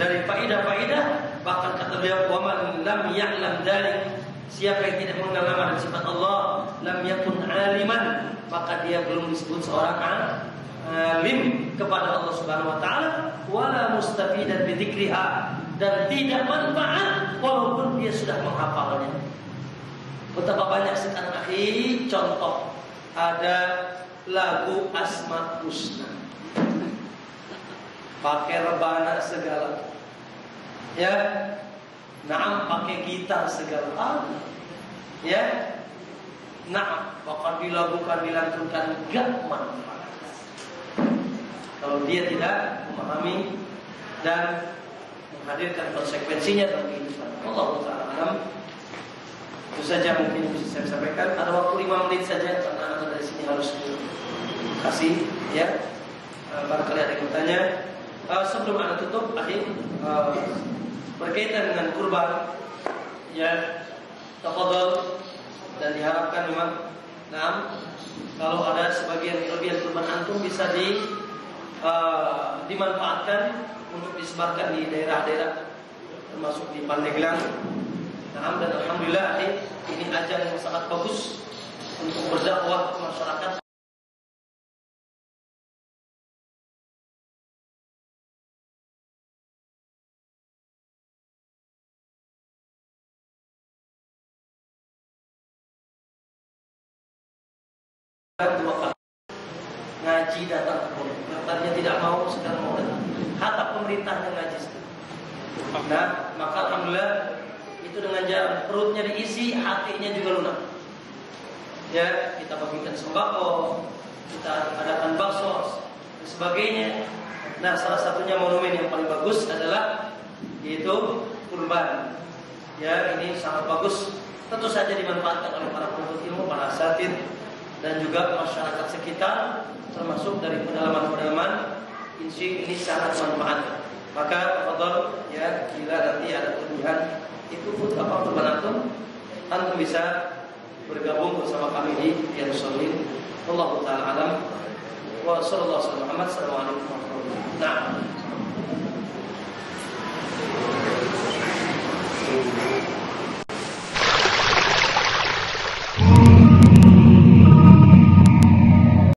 dari faidah-faidah. Bahkan kata beliau, wa man lam ya'lam dzalik, siapa yang tidak mengenal nama dan sifat Allah, lam yakun aliman, maka dia belum disebut seorang alim kepada Allah Subhanahu wa taala, wala mustafidan bi dzikriha, dan tidak manfaat walaupun dia sudah menghafalnya. Betapa banyak sekarang, akhi, contoh ada lagu Asma Husna, pakai rebana segala, ya, naam, pakai gitar segala, ya, naam, bahkan dilakukan, dilantunkan, gak manfaat kalau dia tidak memahami dan menghadirkan konsekuensinya dalam kehidupan. Allah Ta'ala. Itu saja mungkin bisa saya sampaikan. Ada waktu 5 menit saja karena anak dari sini harus kasih, ya. Barangkali ada yang bertanya. Sebelum anda tutup, akhir berkaitan dengan kurban, ya, tafadhol, dan diharapkan memang, kalau ada sebagian kelebihan kurban antum bisa dimanfaatkan untuk disebarkan di daerah-daerah, termasuk di Pandeglang. Dan alhamdulillah ini ajang yang sangat bagus untuk berdakwah ke masyarakat. Dua kali ngaji datang ke pondok, katanya tidak mau, sekarang mau datang. Hatta pemerintahnya ngaji. Nah, maka alhamdulillah itu dengan jalan perutnya diisi, hatinya juga lunak. Ya, kita bagikan sembako, kita adakan bakso dan sebagainya. Nah, salah satunya monumen yang paling bagus adalah yaitu kurban. Ya, ini sangat bagus. Tentu saja dimanfaatkan oleh para penuntut ilmu, para asatid, dan juga masyarakat sekitar, termasuk dari pedalaman-pedalaman. Ini sangat manfaat. Maka tafadhol ya, bila nanti ada kelebihan itu apa teman-teman, antum bisa bergabung bersama kami di Riyadhus Shalihin. Wallahu taala alam. Wa sallallahu alaihi wasallam. Assalamualaikum warahmatullahi wabarakatuh. Nah.